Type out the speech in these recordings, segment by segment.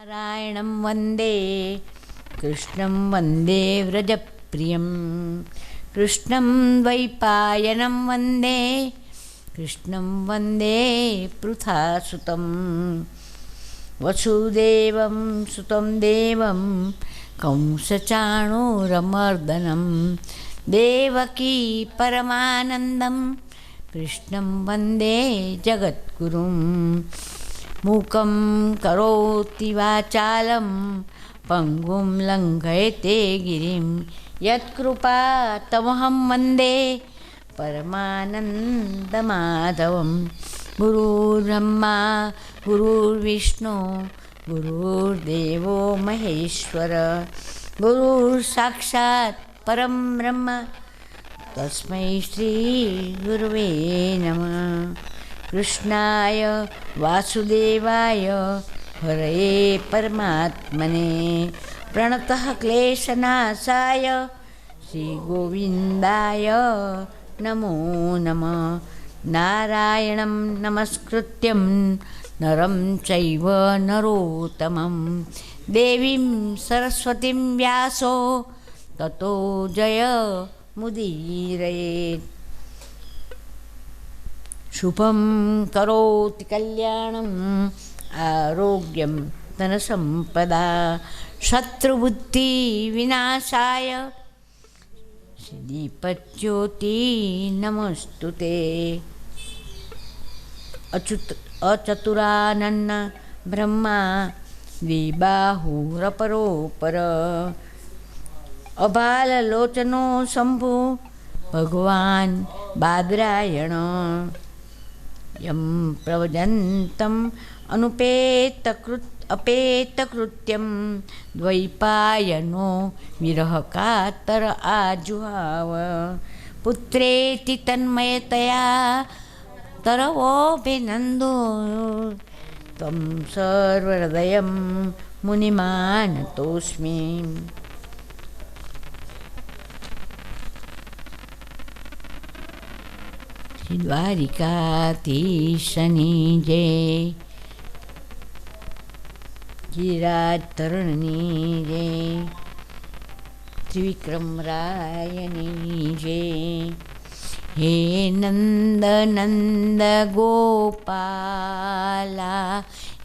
नारायणं वन्दे कृष्णं वन्दे व्रजप्रियं कृष्णं द्वैपायनं वन्दे कृष्णं वन्दे पृथासुतं वसुदेवं सुतं देवं कंसचाणूरमर्दनं देवकी परमानन्दं कृष्णं वन्दे जगद्गुरुं मूकं करोति वाचालं पङ्गुं लङ्घयते गिरिं यत्कृपातमहं वन्दे परमानन्दमाधवं गुरुर्ब्रह्मा गुरुर्विष्णु गुरुर्देवो महेश्वर गुरुर्साक्षात् परं ब्रह्म तस्मै श्रीगुरुवे नमः। कृष्णाय वासुदेवाय हरये परमात्मने प्रणतः क्लेशनाशाय श्रीगोविन्दाय नमो नमः। नारायणं नमस्कृत्यं नरं चैव नरोत्तमं देवीं सरस्वतीं व्यासो ततो जयमुदीरयेत्। शुभं करोति कल्याणम् आरोग्यं धनसम्पदा शत्रुबुद्धिविनाशाय दीपज्योति नमस्तुते। अचतुरानन्न ब्रह्मा द्विबाहुरपरोपर अबाललोचनो शम्भु भगवान् बादरायण यं प्रव्रजन्तम् अपेतकृत्यं द्वैपायनो विरहकातर आजुहाव पुत्रेति तन्मयतया तरवोऽभिनन्दो तं सर्वहृदयं मुनिमानतोऽस्मि। द्वारिकाधीशनी जय गिरिराजतरुणी जय त्रिविक्रम रायनी जय। हे नंद नंद गोपाला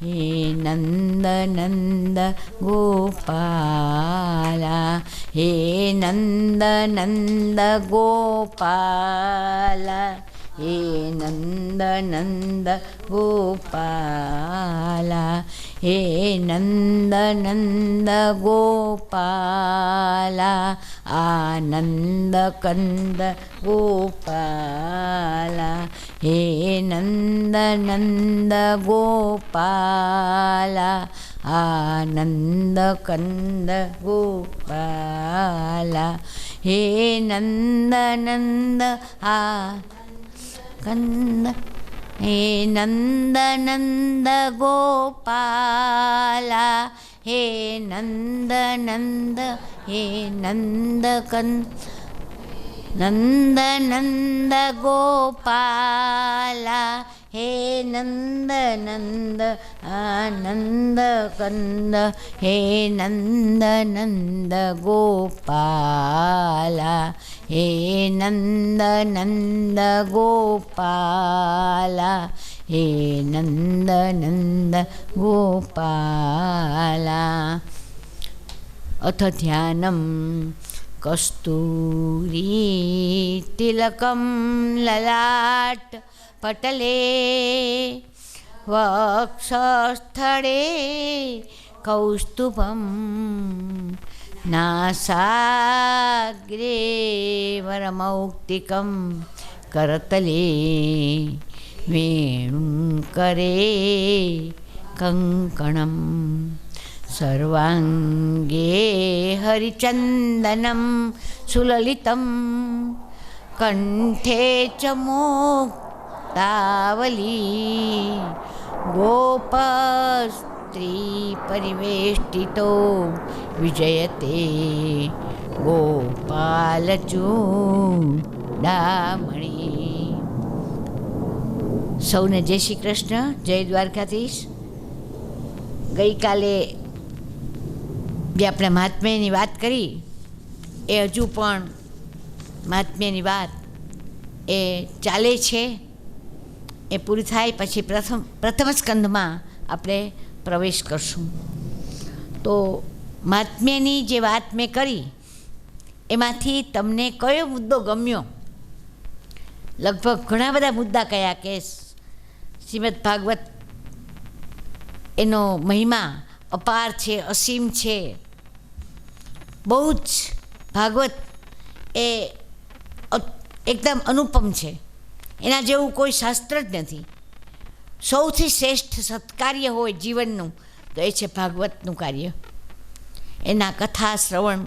हे नंद नंद गोपाला हे नंद नंद गोपाला हे नंद नंद गोपाला हे नंद नंद गोपाला आनंद कंद गोपाला हे नंद नंद गोपाला आनंद कंद गोपाला हे नंद नंद कंद हे नंद नंद गोपाला हे नंद नंद हे नंद कंद नंद नंद गोपाला हे नंद नंद आनंद कंद हे नंद नंद गोपाला हे नंद नंद गोपाला हे नंद नंद गोपाला। अथ ध्यानं कस्तूरी तिलकं ललाट पटले वक्षस्थळे कौस्तुभं नासाग्रे वरमौक्तिकं करतले वेणुकरे कङ्कणं सर्वाङ्गे हरिचन्दनं सुललितं कण्ठे च मुक्तावली गोपस्त्रीपरिवेष्टितो विजयते गोपालचूडामणि। સૌને જય શ્રી કૃષ્ણ, જય દ્વારકાધીશ। ગઈકાલે જે આપણે મહાત્મ્યની વાત કરી એ હજુ પણ મહાત્મ્યની વાત એ ચાલે છે. એ પૂરી થાય પછી પ્રથમ સ્કંદમાં આપણે પ્રવેશ કરશું. તો મહાત્મ્યની જે વાત મેં કરી એમાંથી તમને કયો મુદ્દો ગમ્યો? લગભગ ઘણા બધા મુદ્દા કયા કે શ્રીમદ ભાગવત એનો મહિમા અપાર છે, અસીમ છે. બહુ જ ભાગવત એ એકદમ અનુપમ છે. એના જેવું કોઈ શાસ્ત્ર જ નથી. સૌથી શ્રેષ્ઠ સત્કાર્ય હોય જીવનનું તો એ છે ભાગવતનું કાર્ય. એના કથા શ્રવણ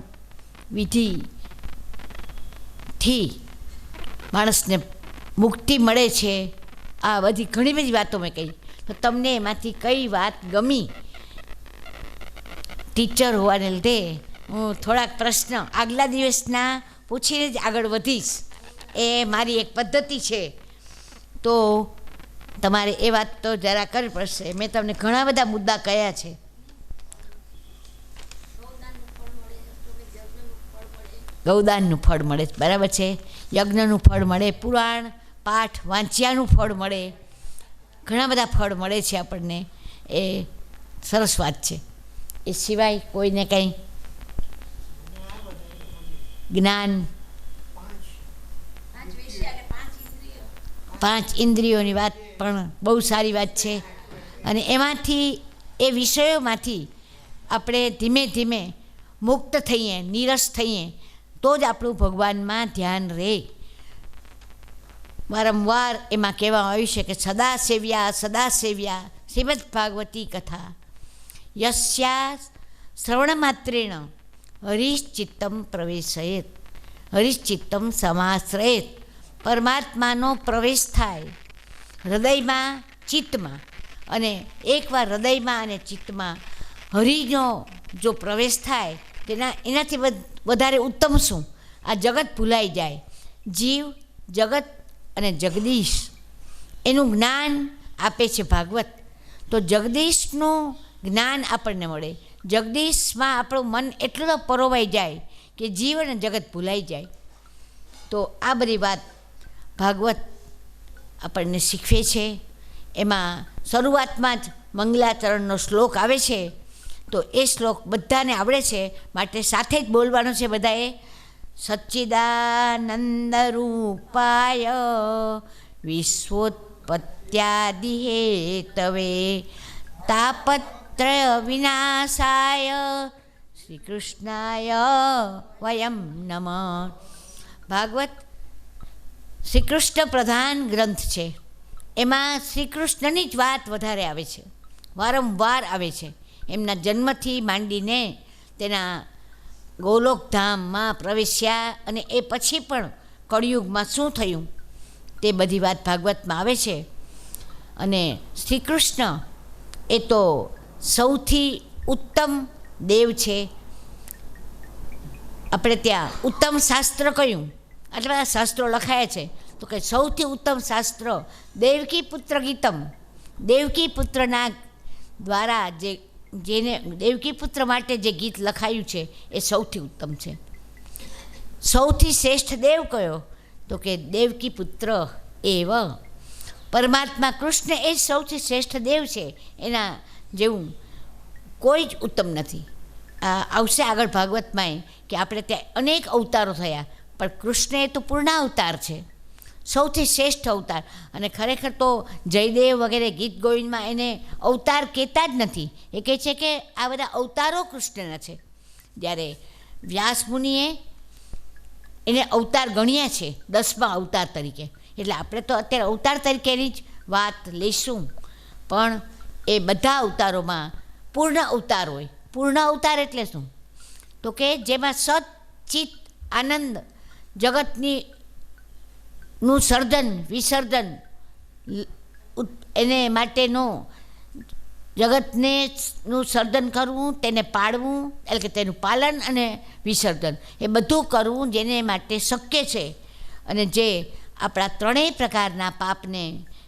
વિધિથી માણસને મુક્તિ મળે છે. આ બધી ઘણી બધી વાતો મેં કહી. તો તમને એમાંથી કઈ વાત ગમી? ટીચર હોવાને લીધે હું થોડાક પ્રશ્ન આગલા દિવસના પૂછીને જ આગળ વધીશ. એ મારી એક પદ્ધતિ છે. તો તમારે એ વાત તો જરા કરવી પડશે. મેં તમને ઘણા બધા મુદ્દા કયા છે. ગૌદાનનું ફળ મળે, બરાબર છે. યજ્ઞનું ફળ મળે, પુરાણ પાઠ વાંચ્યાનું ફળ મળે, ઘણા બધા ફળ મળે છે આપણને. એ સરસ વાત છે. એ સિવાય કોઈને કંઈ જ્ઞાન, 5 ઇન્દ્રિયોની વાત પણ બહુ સારી વાત છે. અને એમાંથી એ વિષયોમાંથી આપણે ધીમે ધીમે મુક્ત થઈએ, નીરસ થઈએ તો જ આપણું ભગવાનમાં ધ્યાન રહે. વારંવાર એમાં કહેવામાં આવ્યું છે કે સદા સેવ્યા શ્રીમદ ભાગવતી કથા યસ્યા શ્રવણ માત્રેણ હરિશ્ચિત્તમ પ્રવેશયેત હરિશ્ચિત્તમ સમાશ્રયેત. પરમાત્માનો પ્રવેશ થાય હૃદયમાં, ચિત્તમાં. અને એકવાર હૃદયમાં અને ચિત્તમાં હરિનો જો પ્રવેશ થાય એનાથી વધારે ઉત્તમ શું? આ જગત ભૂલાઈ જાય. જીવ, જગત અને જગદીશ એનું જ્ઞાન આપે છે ભાગવત. તો જગદીશનું જ્ઞાન આપણને મળે. જગદીશમાં આપણું મન એટલું પરોવાઈ જાય કે જીવ અને જગત ભૂલાઈ જાય. તો આ બધી વાત ભાગવત આપણને શીખવે છે. એમાં શરૂઆતમાં જ મંગલાચરણનો શ્લોક આવે છે. તો એ શ્લોક બધાને આવડે છે, માટે સાથે જ બોલવાનો છે બધાએ. સચ્ચિદાનંદ રૂપાય વિશ્વોત્પત્યાદિ હેતવે તાપત્રય વિનાશાય શ્રી કૃષ્ણાય વયમ નમઃ. ભાગવત શ્રી કૃષ્ણ પ્રધાન ગ્રંથ છે. એમાં શ્રી કૃષ્ણની જ વાત વધારે આવે છે, વારંવાર આવે છે. એમના જન્મથી માંડીને તેના ગોલોકધામમાં પ્રવેશ્યા અને એ પછી પણ કળિયુગમાં શું થયું તે બધી વાત ભાગવતમાં આવે છે. અને શ્રી કૃષ્ણ એ તો સૌથી ઉત્તમ દેવ છે. આપણે ત્યાં ઉત્તમ શાસ્ત્ર કયું? આટલા બધા શાસ્ત્રો લખાયા છે. તો કે સૌથી ઉત્તમ શાસ્ત્ર દેવકી પુત્ર ગીતમ. દેવકી પુત્રના દ્વારા જેને દેવકી પુત્ર માટે જે ગીત લખાયું છે એ સૌથી ઉત્તમ છે. સૌથી શ્રેષ્ઠ દેવ કયો? તો કે દેવકી પુત્ર એવ. પરમાત્મા કૃષ્ણ એ જ સૌથી શ્રેષ્ઠ દેવ છે. એના જેવું કોઈ જ ઉત્તમ નથી. આવશે આગળ ભાગવતમાં કે આપણે ત્યાં અનેક અવતારો થયા, પણ કૃષ્ણ એ તો પૂર્ણ અવતાર છે, સૌથી શ્રેષ્ઠ અવતાર. અને ખરેખર તો જયદેવ વગેરે ગીત ગોવિંદમાં એને અવતાર કહેતા જ નથી. એ કહે છે કે આ બધા અવતારો કૃષ્ણના છે. જ્યારે વ્યાસ મુનિએ એને અવતાર ગણ્યા છે 10મા અવતાર તરીકે. એટલે આપણે તો અત્યારે અવતાર તરીકેની જ વાત લઈશું, પણ એ બધા અવતારોમાં પૂર્ણ અવતાર હોય. પૂર્ણ અવતાર એટલે શું? તો કે જેમાં સત, ચિત્ત, આનંદ, જગતની નું સર્જન વિસર્જન એને માટેનું જગતને નું સર્જન કરવું, તેને પાળવું, એટલે કે તેનું પાલન અને વિસર્જન એ બધું કરવું જેને માટે શક્ય છે. અને જે આપણા ત્રણેય પ્રકારના પાપને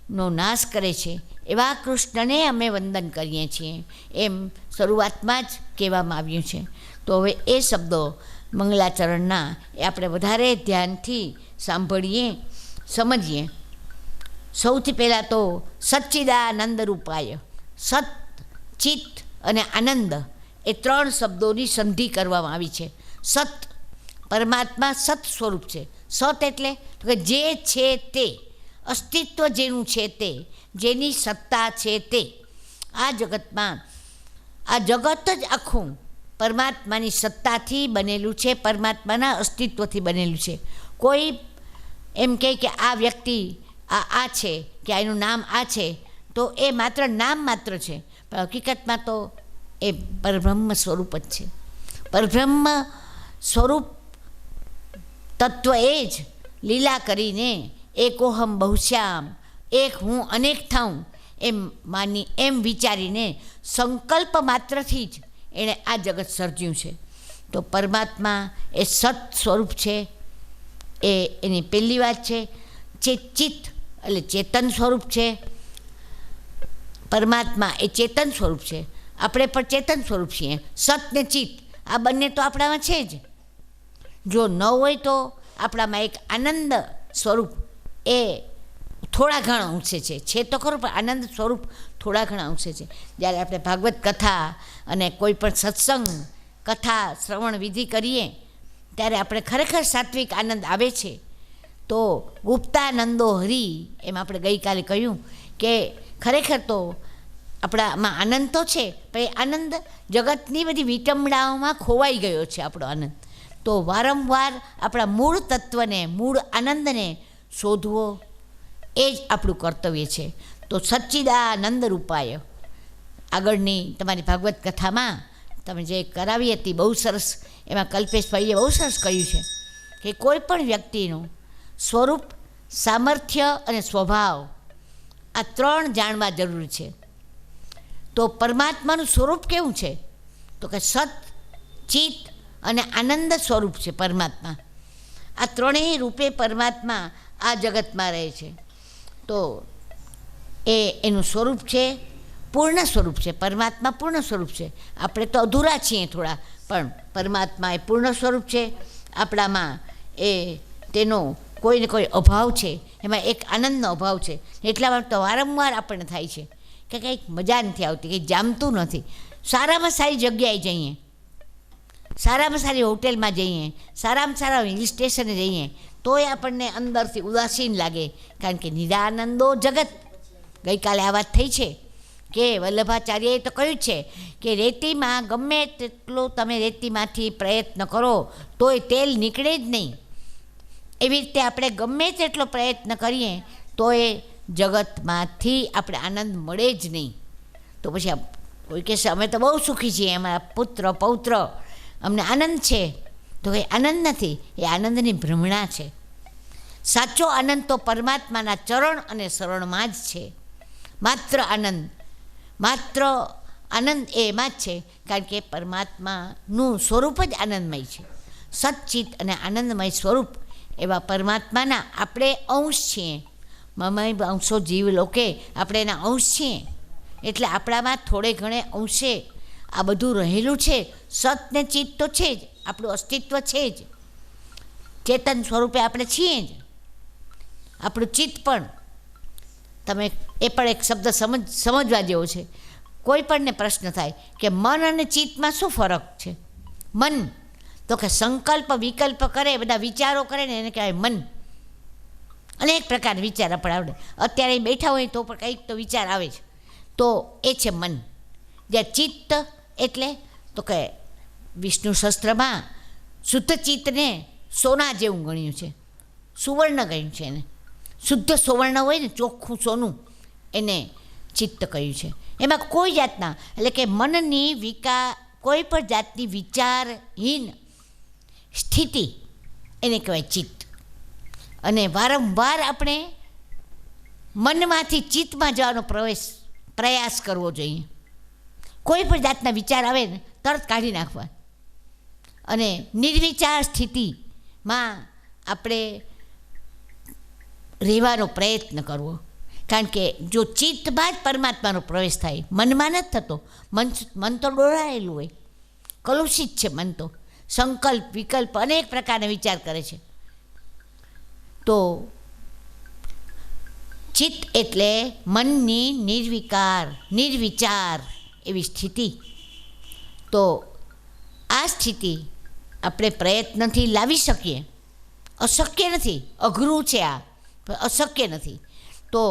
નો નાશ કરે છે એવા કૃષ્ણને અમે વંદન કરીએ છીએ, એમ શરૂઆતમાં જ કહેવામાં આવ્યું છે. તો હવે એ શબ્દો મંગલાચરણના એ આપણે વધારે ધ્યાનથી સાંભળીએ, સમજીએ. સૌથી પહેલાં તો સચ્ચિદાનંદ રૂપાય, સત, ચિત્ત અને આનંદ એ 3 શબ્દોની સંધિ કરવામાં આવી છે. સત, પરમાત્મા સત સ્વરૂપ છે. સત એટલે કે જે છે તે, અસ્તિત્વ જેનું છે તે, જેની સત્તા છે તે. આ જગતમાં, આ જગત જ આખું પરમાત્માની સત્તાથી બનેલું છે, પરમાત્માના અસ્તિત્વથી બનેલું છે. કોઈ એમ કહે કે આ વ્યક્તિ આ છે, કે એનું નામ આ છે, તો એ માત્ર નામ માત્ર છે, પણ હકીકતમાં તો એ પરબ્રહ્મ સ્વરૂપ જ છે. પરબ્રહ્મ સ્વરૂપ તત્વ એ જ લીલા કરીને એકોહમ બહુશ્યામ, એક હું અનેક થાઉં એમ માની, એમ વિચારીને સંકલ્પ માત્રથી જ એણે આ જગત સર્જ્યું છે. તો પરમાત્મા એ સત સ્વરૂપ છે, એ એની પહેલી વાત છે. ચિત્ત એટલે ચેતન સ્વરૂપ છે. પરમાત્મા એ ચેતન સ્વરૂપ છે, આપણે પણ ચેતન સ્વરૂપ છીએ. સત ને ચિત્ત આ બંને તો આપણામાં છે જ. જો ન હોય તો આપણામાં એક આનંદ સ્વરૂપ એ થોડા ઘણા અંશે છે તો ખરું, પણ આનંદ સ્વરૂપ થોડા ઘણા અંશે છે. જ્યારે આપણે ભાગવત કથા અને કોઈ પણ સત્સંગ કથા શ્રવણ વિધિ કરીએ ત્યારે આપણે ખરેખર સાત્વિક આનંદ આવે છે. તો ગુપ્તાનંદો હરિ, એમ આપણે ગઈકાલે કહ્યું કે ખરેખર તો આપણામાં આનંદ તો છે, પણ એ આનંદ જગતની બધી વિટંબણાઓમાં ખોવાઈ ગયો છે આપણો આનંદ. તો વારંવાર આપણા મૂળ તત્વને, મૂળ આનંદને શોધવો એ જ આપણું કર્તવ્ય છે. તો સચ્ચિદાનંદ રૂપાય, આગળની તમારી ભાગવત કથામાં તમે જે કરાવી હતી બહુ સરસ, એમાં કલ્પેશભાઈએ બહુ સરસ કહ્યું છે કે કોઈ પણ વ્યક્તિનું સ્વરૂપ, સામર્થ્ય અને સ્વભાવ આ 3 જાણવા જરૂરી છે. તો પરમાત્માનું સ્વરૂપ કેવું છે? તો કે સત, ચિત્ત અને આનંદ સ્વરૂપ છે પરમાત્મા. આ 3 રૂપે પરમાત્મા આ જગતમાં રહે છે. તો એનું સ્વરૂપ છે, પૂર્ણ સ્વરૂપ છે. પરમાત્મા પૂર્ણ સ્વરૂપ છે, આપણે તો અધૂરા છીએ થોડા, પણ પરમાત્મા એ પૂર્ણ સ્વરૂપ છે. આપણામાં એ તેનો કોઈને કોઈ અભાવ છે, એમાં એક આનંદનો અભાવ છે. એટલા માટે તો વારંવાર આપણને થાય છે કે કંઈક મજા નથી આવતી, કંઈક જામતું નથી. સારામાં સારી જગ્યાએ જઈએ, સારામાં સારી હોટેલમાં જઈએ, સારામાં સારા હિલ સ્ટેશને જઈએ, તોય આપણને અંદરથી ઉદાસીન લાગે, કારણ કે નિરાનંદો જગત. ગઈકાલે આ વાત થઈ છે કે વલ્લભાચાર્યએ તો કહ્યું છે કે રેતીમાં ગમે તેટલો તમે રેતીમાંથી પ્રયત્ન કરો તોય તેલ નીકળે જ નહીં. એવી રીતે આપણે ગમે તેટલો પ્રયત્ન કરીએ તો એ જગતમાંથી આપણે આનંદ મળે જ નહીં. તો પછી કોઈ કહેશે અમે તો બહુ સુખી છીએ, અમારા પુત્ર પૌત્ર, અમને આનંદ છે. તો એ આનંદ નથી, એ આનંદની ભ્રમણા છે. સાચો આનંદ તો પરમાત્માના ચરણ અને શરણમાં જ છે. માત્ર આનંદ એ એમાં જ છે, કારણ કે પરમાત્માનું સ્વરૂપ જ આનંદમય છે. સચ્ચિત અને આનંદમય સ્વરૂપ એવા પરમાત્માના આપણે અંશ છીએ. મમય અંશો જીવ લોકે, આપણે એના અંશ છીએ. એટલે આપણામાં થોડે ઘણે અંશે આ બધું રહેલું છે. સત ને ચિત્ત તો છે જ, આપણું અસ્તિત્વ છે જ, ચેતન સ્વરૂપે આપણે છીએ જ. આપણું ચિત્ત પણ, તમે એ પણ એક શબ્દ સમજવા જેવો છે. કોઈ પણને પ્રશ્ન થાય કે મન અને ચિત્તમાં શું ફરક છે? મન તો કે સંકલ્પ વિકલ્પ કરે, બધા વિચારો કરે ને એને કહેવાય મન. અનેક પ્રકારના વિચાર આપણે આવડે, અત્યારે બેઠા હોય તો પણ કંઈક તો વિચાર આવે છે, તો એ છે મન. જ્યાં ચિત્ત એટલે તો કે વિષ્ણુ શસ્ત્રમાં શુદ્ધ ચિત્તને સોના જેવું ગણ્યું છે, સુવર્ણ ગણ્યું છે. એને શુદ્ધ સુવર્ણ હોય ને, ચોખ્ખું સોનું, એને ચિત્ત કહ્યું છે. એમાં કોઈ જાતના, એટલે કે મનની કોઈ પણ જાતની વિચારહીન સ્થિતિ એને કહેવાય ચિત્ત. અને વારંવાર આપણે મનમાંથી ચિત્તમાં જવાનો પ્રયાસ કરવો જોઈએ. કોઈ પણ જાતના વિચાર આવે ને તરત કાઢી નાખવા, અને નિર્વિચાર સ્થિતિમાં આપણે રહેવાનો પ્રયત્ન કરવો. કારણ કે જો ચિત્તમાં જ પરમાત્માનો પ્રવેશ થાય, મનમાં નથી થતો. મન તો ડોળાયેલું હોય, કલુષિત છે મન, તો સંકલ્પ વિકલ્પ અનેક પ્રકારના વિચાર કરે છે. તો ચિત્ત એટલે મનની નિર્વિચાર એવી સ્થિતિ. તો આ સ્થિતિ આપણે પ્રયત્નથી લાવી શકીએ, અશક્ય નથી, અઘરું છે આ, પણ અશક્ય નથી. તો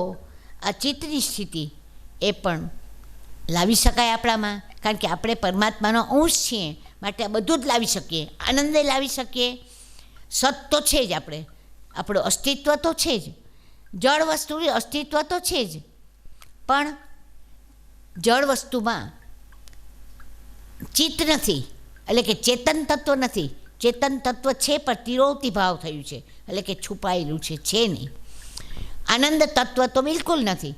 આ ચિત્તની સ્થિતિ એ પણ લાવી શકાય આપણામાં, કારણ કે આપણે પરમાત્માનો અંશ છીએ, માટે આ બધું જ લાવી શકીએ, આનંદે લાવી શકીએ. સત તો છે જ, આપણું અસ્તિત્વ તો છે જ, જળ વસ્તુનું અસ્તિત્વ તો છે જ, પણ જળ વસ્તુમાં ચિત્ત નથી, એટલે કે ચેતન તત્વ નથી. ચેતન તત્વ છે પણ તિરોતી ભાવ થયું છે, એટલે કે છુપાયેલું છે નહીં. આનંદ તત્વ તો બિલકુલ નથી,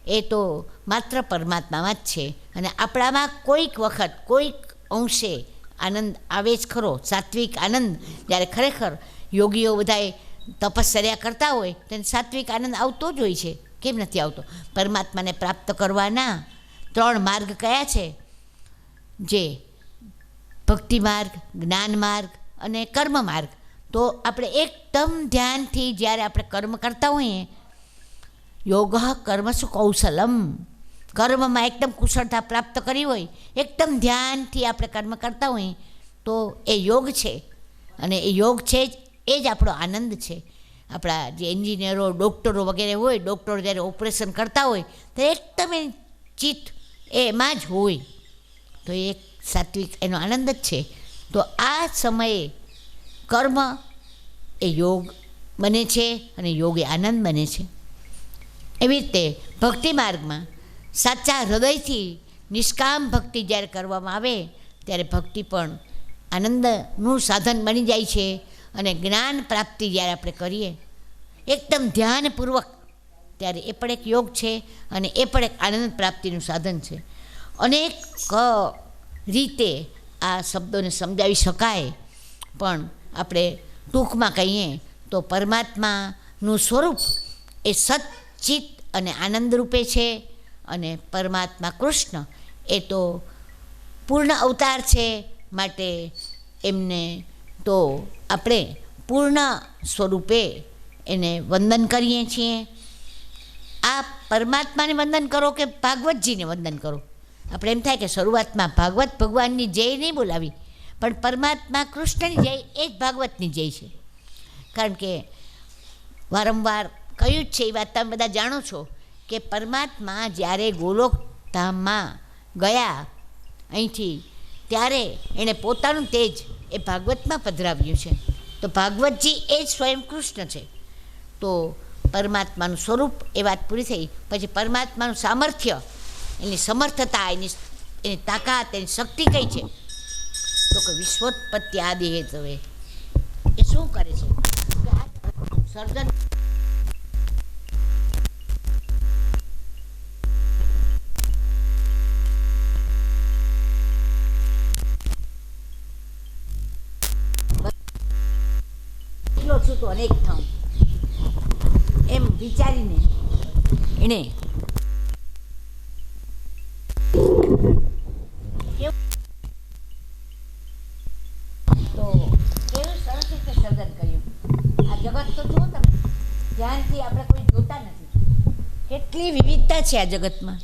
એ તો માત્ર પરમાત્મામાં જ છે. અને આપણામાં કોઈક વખત કોઈક અંશે આનંદ આવે જ ખરો, સાત્વિક આનંદ. જ્યારે ખરેખર યોગીઓ બધાએ તપશ્ચર્યા કરતા હોય તેને સાત્વિક આનંદ આવતો જ હોય છે. કેમ નથી આવતો? પરમાત્માને પ્રાપ્ત કરવાના 3 માર્ગ કયા છે? જે ભક્તિ માર્ગ, જ્ઞાન માર્ગ અને કર્મ માર્ગ. તો આપણે એકદમ ધ્યાનથી જ્યારે આપણે કર્મ કરતા હોઈએ, યોગ કર્મસુ કૌશલમ, કર્મમાં એકદમ કુશળતા પ્રાપ્ત કરી હોય, એકદમ ધ્યાનથી આપણે કર્મ કરતા હોઈએ તો એ યોગ છે. અને એ યોગ છે જ, એ જ આપણો આનંદ છે. આપણા જે એન્જિનિયરો, ડૉક્ટરો વગેરે હોય, ડૉક્ટરો જ્યારે ઓપરેશન કરતા હોય તો એકદમ એ ચિત્ત એમાં જ હોય, તો એ સાત્વિક એનો આનંદ જ છે. તો આ સમયે કર્મ એ યોગ બને છે અને યોગ એ આનંદ બને છે. એવી રીતે ભક્તિ માર્ગમાં સાચા હૃદયથી નિષ્કામ ભક્તિ જ્યારે કરવામાં આવે ત્યારે ભક્તિ પણ આનંદનું સાધન બની જાય છે. અને જ્ઞાન પ્રાપ્તિ જ્યારે આપણે કરીએ એકદમ ધ્યાનપૂર્વક, ત્યારે એ પણ એક યોગ છે અને એ પણ એક આનંદ પ્રાપ્તિનું સાધન છે. અનેક રીતે આ શબ્દોને સમજાવી શકાય, પણ આપણે ટૂંકમાં કહીએ તો પરમાત્માનું સ્વરૂપ એ સચ્ચિત અને આનંદ રૂપે છે. અને પરમાત્મા કૃષ્ણ એ તો પૂર્ણ અવતાર છે, માટે એમને તો આપણે પૂર્ણ સ્વરૂપે એને વંદન કરીએ છીએ. આ પરમાત્માને વંદન કરો કે ભાગવતજીને વંદન કરો? આપણે એમ થાય કે શરૂઆતમાં ભાગવત ભગવાનની જય નહીં બોલાવી, પણ પરમાત્મા કૃષ્ણની જય એ જ ભાગવતની જય છે. કારણ કે વારંવાર કહ્યું જ છે, એ વાત તમે બધા જાણો છો કે પરમાત્મા જ્યારે ગોલોક ધામમાં ગયા અહીંથી, ત્યારે એણે પોતાનું તેજ એ ભાગવતમાં પધરાવ્યું છે. તો ભાગવતજી એ જ સ્વયં કૃષ્ણ છે. તો પરમાત્માનું સ્વરૂપ એ વાત પૂરી થઈ. પછી પરમાત્માનું સામર્થ્ય, એની સમર્થતા, એની તાકાત, એની શક્તિ કઈ છે? તો કે વિશ્વોત્પત્તિ આદિ હેતવે. એ શું કરે છે? સર્જન છું તો અનેક થાઉં એમ વિચારીને એણે તો કેવું સરસ રીતે સર્જન કર્યું. આ જગત તો જુઓ તમે, ધ્યાનથી આપણે કોઈ જોતા નથી, કેટલી વિવિધતા છે આ જગતમાં.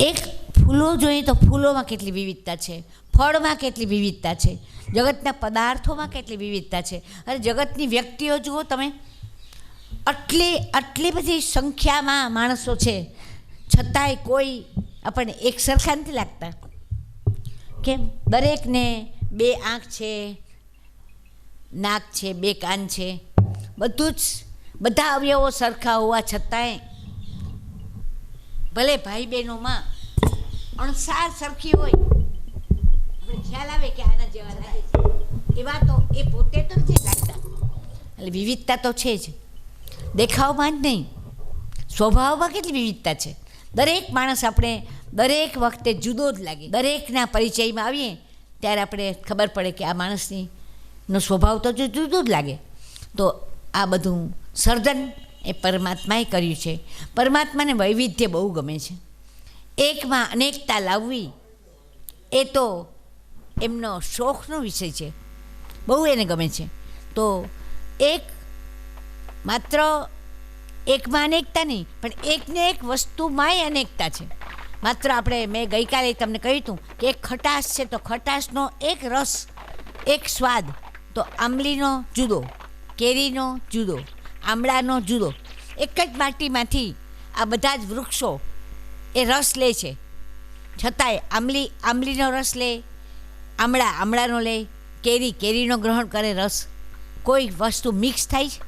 એક ફૂલો જોઈએ તો ફૂલોમાં કેટલી વિવિધતા છે, ફળમાં કેટલી વિવિધતા છે, જગતના પદાર્થોમાં કેટલી વિવિધતા છે. અને જગતની વ્યક્તિઓ જુઓ તમે, આટલી બધી સંખ્યામાં માણસો છે, છતાંય કોઈ આપણને એક સરખા નથી લાગતા. કેમ? દરેકને 2 આંખ છે, નાક છે, 2 કાન છે, બધું જ, બધા અવયવો સરખા હોવા છતાંય ભલે ભાઈ બહેનોમાં અણસાર સરખી હોય, આપણે ખ્યાલ આવે કે આના જેવા લાગે છે, એવા તો એ પોતે તો નથી લાગતા. એટલે વિવિધતા તો છે જ, દેખાવમાં જ નહીં, સ્વભાવમાં કેટલી વિવિધતા છે. દરેક માણસ આપણે દરેક વખતે જુદો જ લાગે. દરેકના પરિચયમાં આવીએ ત્યારે આપણે ખબર પડે કે આ માણસનો સ્વભાવ તો જુદો જ લાગે. તો આ બધું સર્જન એ પરમાત્માએ કર્યું છે. પરમાત્માને વૈવિધ્ય બહુ ગમે છે. એકમાં અનેકતા લાવવી એ તો એમનો શોખનો વિષય છે, બહુ એને ગમે છે. તો એક માત્ર એકમાં અનેકતા નહીં, પણ એકને એક વસ્તુમાંય અનેકતા છે. માત્ર આપણે મેં ગઈકાલે તમને કહ્યું હતું કે એક ખટાશ છે, તો ખટાશનો એક રસ, એક સ્વાદ, તો આંબલીનો જુદો, કેરીનો જુદો, આમળાનો જુદો. એક જ માટીમાંથી આ બધા જ વૃક્ષો એ રસ લે છે, છતાંય આંબલીનો રસ લે, આમળાનો લે, કેરીનો ગ્રહણ કરે રસ. કોઈ વસ્તુ મિક્સ થાય છે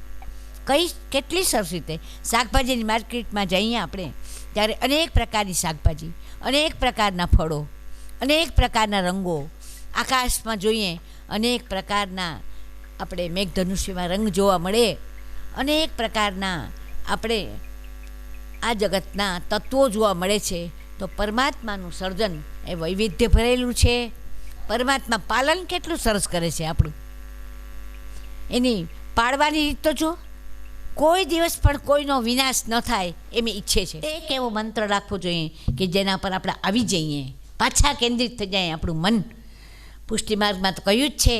કેટલી સરસ રીતે. શાકભાજીની માર્કેટમાં જઈએ આપણે ત્યારે અનેક પ્રકારની શાકભાજી, અનેક પ્રકારના ફળો, અનેક પ્રકારના રંગો, આકાશમાં જોઈએ અનેક પ્રકારના આપણે મેઘધનુષ્યમાં રંગ જોવા મળે, અનેક પ્રકારના આપણે આ જગતના તત્વો જોવા મળે છે. તો પરમાત્માનું સર્જન એ વૈવિધ્ય ભરેલું છે. પરમાત્મા પાલન કેટલું સરસ કરે છે આપણું. એની પાળવાની રીત તો જો, કોઈ દિવસ પણ કોઈનો વિનાશ ન થાય એમ ઈચ્છે છે. એક એવો મંત્ર રાખવો જોઈએ કે જેના પર આપણે આવી જઈએ, પાછા કેન્દ્રિત થઈ જાય આપણું મન. પુષ્ટિમાર્ગમાં તો કહ્યું જ છે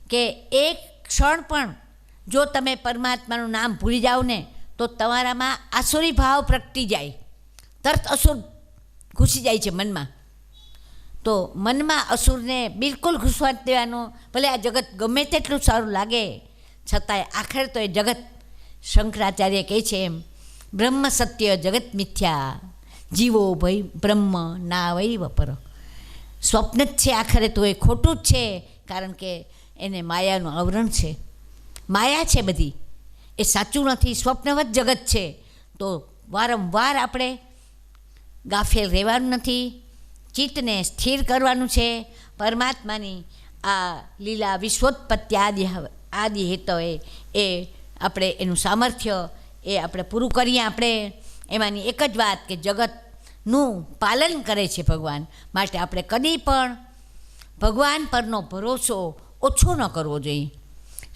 કે એક ક્ષણ પણ જો તમે પરમાત્માનું નામ ભૂલી જાઓ ને તો તમારામાં આસુરી ભાવ પ્રગટી જાય, તરત અસુર ઘૂસી જાય છે મનમાં. તો મનમાં અસુરને બિલકુલ ઘૂસવા દેવાનો. ભલે આ જગત ગમે તેટલું સારું લાગે, છતાંય આખરે તો એ જગત, શંકરાચાર્ય કહે છે એમ, બ્રહ્મ સત્ય જગત મિથ્યા, જીવો ભય બ્રહ્મ ના વૈ વપર. સ્વપ્ન જ છે આખરે તો એ ખોટું જ છે, કારણ કે એને માયાનું આવરણ છે, માયા છે બધી, એ સાચું નથી, સ્વપ્નવત જગત છે. તો વારંવાર આપણે ગાફેલ રહેવાનું નથી, ચિત્તને સ્થિર કરવાનું છે. પરમાત્માની આ લીલા વિશ્વોત્પત્તિ આદિ હેતવે એ આપણે એનું સામર્થ્ય એ આપણે પૂરું કરીએ. આપણે એમાંની એક જ વાત કે જગતનું પાલન કરે છે ભગવાન, માટે આપણે કદી પણ ભગવાન પરનો ભરોસો ઓછો ન કરવો જોઈએ.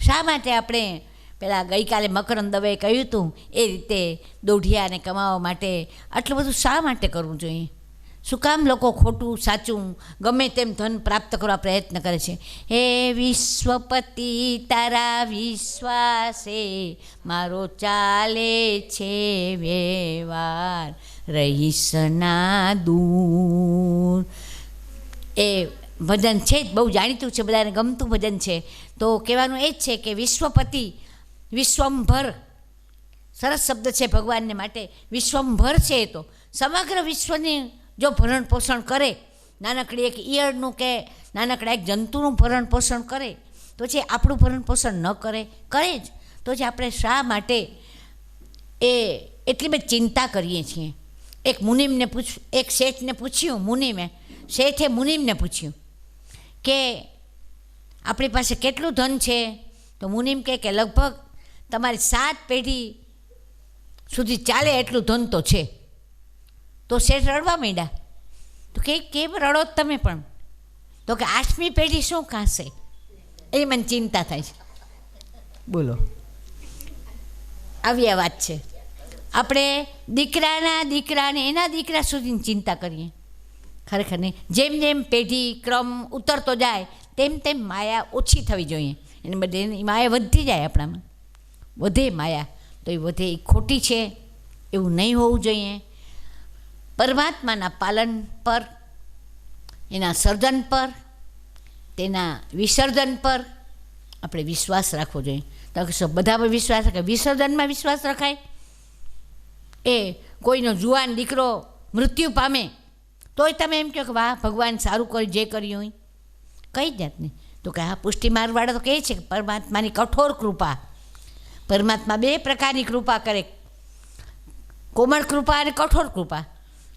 શા માટે આપણે પેલા ગઈકાલે મકરંદ દવેએ કહ્યું હતું એ રીતે દોઢિયાને કમાવા માટે આટલું બધું શા માટે કરવું જોઈએ? શું કામ લોકો ખોટું સાચું ગમે તેમ ધન પ્રાપ્ત કરવા પ્રયત્ન કરે છે? હે વિશ્વપતિ તારા વિશ્વાસે મારો ચાલે છે વ્યવહાર, રહીશના દૂર. એ ભજન છે જ, બહુ જાણીતું છે, બધાને ગમતું ભજન છે. તો કહેવાનું એ જ છે કે વિશ્વપતિ, વિશ્વંભર, સરસ શબ્દ છે ભગવાનને માટે. વિશ્વંભર છે એ તો સમગ્ર વિશ્વની જો ભરણ પોષણ કરે, નાનકડી એક ઈયળનું કે નાનકડા એક જંતુનું ભરણ પોષણ કરે, તો છે આપણું ભરણ પોષણ ન કરે, કરે જ તો છે આપણે શા માટે એ એટલી બધી ચિંતા કરીએ છીએ? એક મુનિમને એક શેઠને પૂછ્યું, શેઠે મુનિમને પૂછ્યું કે આપણી પાસે કેટલું ધન છે? તો મુનિમ કહે કે લગભગ તમારી 7 પેઢી સુધી ચાલે એટલું ધન તો છે. તો શેઠ રડવા માંડ્યા. તો કે કેમ રડો તમે પણ? તો કે 8મી પેઢી શું ખાશે એ મને ચિંતા થાય છે. બોલો, આવી આ વાત છે. આપણે દીકરાને એના દીકરા સુધીની ચિંતા કરીએ, ખરેખર નહીં. જેમ જેમ પેઢી ક્રમ ઉતરતો જાય તેમ તેમ માયા ઓછી થવી જોઈએ, એને બદલે એની માયા વધતી જાય, આપણામાં વધે માયા, તો એ વધે એ ખોટી છે, એવું નહીં હોવું જોઈએ. પરમાત્માના પાલન પર, એના સર્જન પર, તેના વિસર્જન પર આપણે વિશ્વાસ રાખવો જોઈએ. તો બધા પર વિશ્વાસ રખાય, વિસર્જનમાં વિશ્વાસ રખાય. એ કોઈનો જુવાન દીકરો મૃત્યુ પામે તોય તમે એમ કહો કે વાહ ભગવાન સારું કર્યું, જે કર્યું હોય, કઈ જાતની? તો કે આ પુષ્ટિમાર્ગવાળા તો કહે છે કે પરમાત્માની કઠોર કૃપા. પરમાત્મા 2 પ્રકારની કૃપા કરે, કોમળ કૃપા અને કઠોર કૃપા.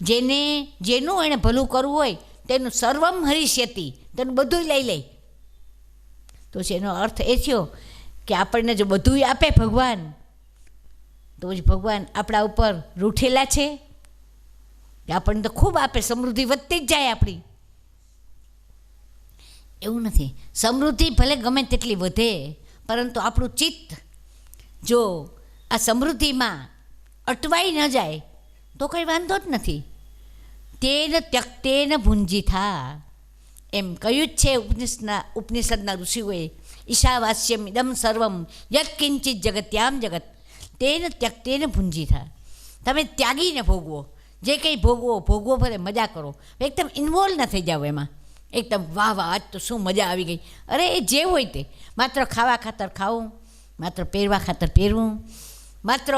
જેનું એણે ભલું કરવું હોય તેનું સર્વમ હરિષ્યતિ, તેનું બધું લઈ લે. તો છે એનો અર્થ એ થયો કે આપણને જો બધું આપે ભગવાન, તો પછી ભગવાન આપણા ઉપર રૂઠેલા છે કે આપણને તો ખૂબ આપે, સમૃદ્ધિ વધતી જ જાય આપણી? એવું નથી. સમૃદ્ધિ ભલે ગમે તેટલી વધે, પરંતુ આપણું ચિત્ત જો આ સમૃદ્ધિમાં અટવાઈ ન જાય તો કંઈ વાંધો જ નથી. તેન ત્યક્તેન ભુંજીથા એમ કહ્યું જ છે ઉપનિષદના ઋષિઓએ. ઈશાવાસ્યમ ઇદમ સર્વમ યત્કિંચિત જગત્યામ જગત તેન ત્યક્તેન ભુંજીથા. તમે ત્યાગીને ભોગવો, જે કંઈ ભોગવો ભલે મજા કરો, એકદમ ઇન્વોલ્વ ન થઈ જાઓ એમાં. એકદમ વાહ વાહ આજ તો શું મજા આવી ગઈ. અરે એ જે હોય તે, માત્ર ખાવા ખાતર ખાવું, માત્ર પહેરવા ખાતર પહેરવું, માત્ર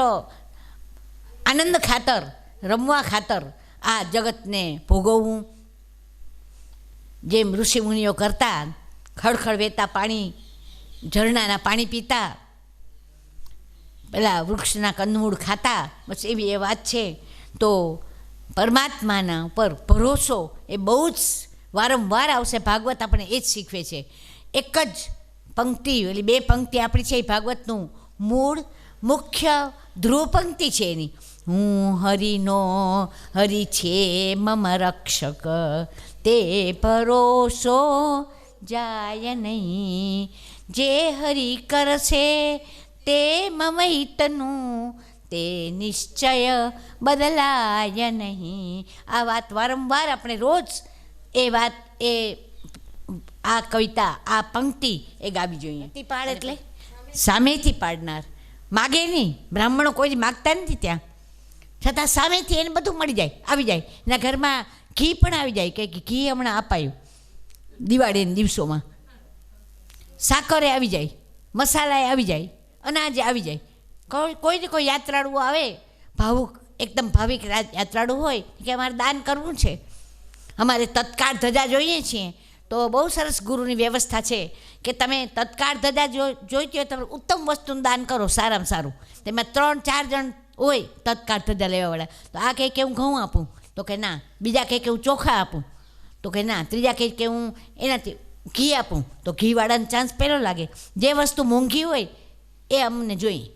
આનંદ ખાતર, રમવા ખાતર આ જગતને ભોગવવું. જેમ ઋષિમુનિઓ કરતા, ખળખળ વહેતા પાણી, ઝરણાના પાણી પીતા, પેલા વૃક્ષના કંદમૂળ ખાતા, બસ એવી એ વાત છે. તો પરમાત્માના ઉપર ભરોસો એ બહુ જ વારંવાર આવશે. ભાગવત આપણને એ જ શીખવે છે. એક જ પંક્તિ, એટલે 2 પંક્તિ આપણી છે એ ભાગવતનું મૂળ મુખ્ય ધ્રુવ પંક્તિ છે એની. હું હરિનો હરિ છે મમ રક્ષક, તે ભરોસો જાય નહીં, જે હરિ કરશે તે મમ હિતનું, તે નિશ્ચય બદલાય નહીં. આ વાત વારંવાર આપણે રોજ એ વાત આ કવિતા, આ પંક્તિ એ ગાવી જોઈએ. પ્રતિપાળ એટલે સામેથી પાડનાર, માગે નહીં. બ્રાહ્મણો કોઈ માગતા નથી ત્યાં, છતાં સામેથી એને બધું મળી જાય, આવી જાય. એના ઘરમાં ઘી પણ આવી જાય, કે ઘી હમણાં અપાયું દિવાળીના દિવસોમાં, સાકરે આવી જાય, મસાલાએ આવી જાય, અનાજે આવી જાય. કોઈને કોઈ યાત્રાળુઓ આવે, ભાવુક એકદમ ભાવિક યાત્રાળુ હોય કે અમારે દાન કરવું છે, અમારે તત્કાળ ધજા જોઈએ છીએ, તો બહુ સરસ ગુરુની વ્યવસ્થા છે કે તમે તત્કાળ ધજા જોઈતી હોય તમે ઉત્તમ વસ્તુનું દાન કરો, સારામાં સારું. તેમાં 3-4 જણ હોય તત્કાળ ધજા લેવાવાળા, તો આ કહે કે હું ઘઉં આપું, તો કે ના. બીજા કહે કે હું ચોખા આપું, તો કે ના. ત્રીજા કહે કે હું એનાથી ઘી આપું, તો ઘીવાળાનો ચાન્સ પહેલો લાગે. જે વસ્તુ મોંઘી હોય એ અમને જોઈએ,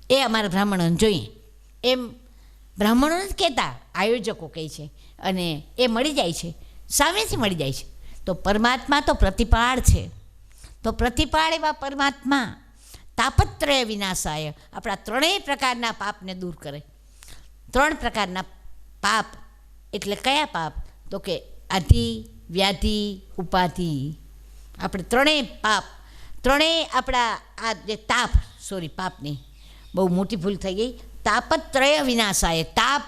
એ અમારા બ્રાહ્મણોને જોઈએ, એમ બ્રાહ્મણો જ કહેતા, આયોજકો કહે છે. અને એ મળી જાય છે, સામેથી મળી જાય છે. તો પરમાત્મા તો પ્રતિપાળ છે. તો પ્રતિપાળ એવા પરમાત્મા તાપત્રય વિનાશાય આપણા 3 પ્રકારના પાપને દૂર કરે. 3 પ્રકારના પાપ એટલે કયા પાપ? તો કે આધિ, વ્યાધિ, ઉપાધિ. આપણે 3 પાપ, 3 આપણા આ જે પાપ નહીં, બહુ મોટી ભૂલ થઈ ગઈ. તાપત્રય વિનાશાય, તાપ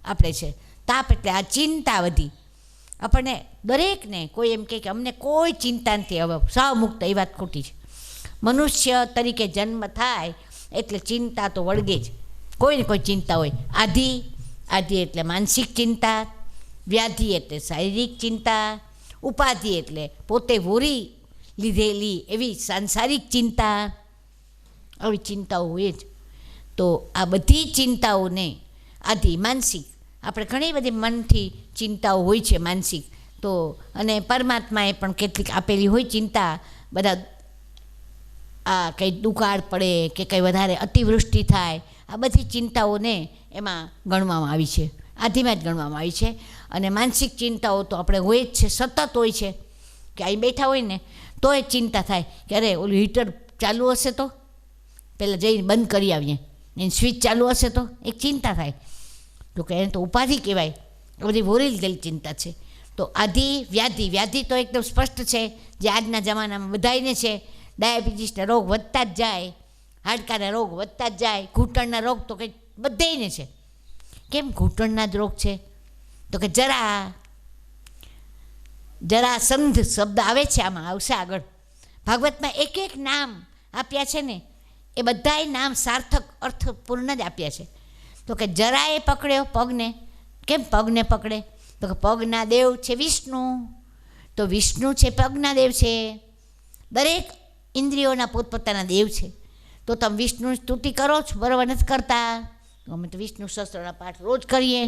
આપણે છે. તાપ એટલે આ ચિંતા વધી આપણને દરેકને. કોઈ એમ કહે કે અમને કોઈ ચિંતા નથી, હવે સાવ મુક્ત, એ વાત ખોટી છે. મનુષ્ય તરીકે જન્મ થાય એટલે ચિંતા તો વળગે જ, કોઈને કોઈ ચિંતા હોય. આધિ એટલે માનસિક ચિંતા, વ્યાધિ એટલે શારીરિક ચિંતા, ઉપાધિ એટલે પોતે વોરી લીધેલી એવી સાંસારિક ચિંતા. આવી ચિંતાઓ હોય જ. તો આ બધી ચિંતાઓને આધિ, માનસિક, આપણે ઘણી બધી મનથી ચિંતાઓ હોય છે માનસિક. તો અને પરમાત્માએ પણ કેટલીક આપેલી હોય ચિંતા. બધા આ કંઈ દુકાળ પડે કે કંઈ વધારે અતિવૃષ્ટિ થાય, આ બધી ચિંતાઓને એમાં ગણવામાં આવી છે, આધિમાં જ ગણવામાં આવી છે. અને માનસિક ચિંતાઓ તો આપણે હોય જ છે, સતત હોય છે. કે અહીં બેઠા હોય ને તો એ ચિંતા થાય કે અરે ઓલું હીટર ચાલુ હશે તો પહેલાં જઈને બંધ કરી આવીએ, એની સ્વિચ ચાલુ હશે તો એક ચિંતા થાય. તો કે એને તો ઉપાધિ કહેવાય, એ બધી વોરી લીધેલી ચિંતા છે. તો આધિ, વ્યાધિ તો એકદમ સ્પષ્ટ છે, જે આજના જમાનામાં બધાયને છે. ડાયાબિટીસના રોગ વધતા જ જાય, હાડકાના રોગ વધતા જ જાય, ઘૂંટણના રોગ તો કંઈ બધાયને છે. કેમ ઘૂંટણના જ રોગ છે? તો કે જરાસંધ શબ્દ આવે છે, આમાં આવશે આગળ. ભાગવતમાં એક નામ આપ્યા છે ને, એ બધાય નામ સાર્થક અર્થપૂર્ણ જ આપ્યા છે. તો કે જરાએ પકડ્યો પગને. કેમ પગને પકડે? તો કે પગના દેવ છે વિષ્ણુ. તો વિષ્ણુ છે પગના દેવ છે. દરેક ઇન્દ્રિયોના પોતપોતાના દેવ છે. તો તમે વિષ્ણુની સ્તુતિ કરો છો, બરાબર નથી કરતા? તો અમે તો વિષ્ણુ સહસ્ત્રના પાઠ રોજ કરીએ.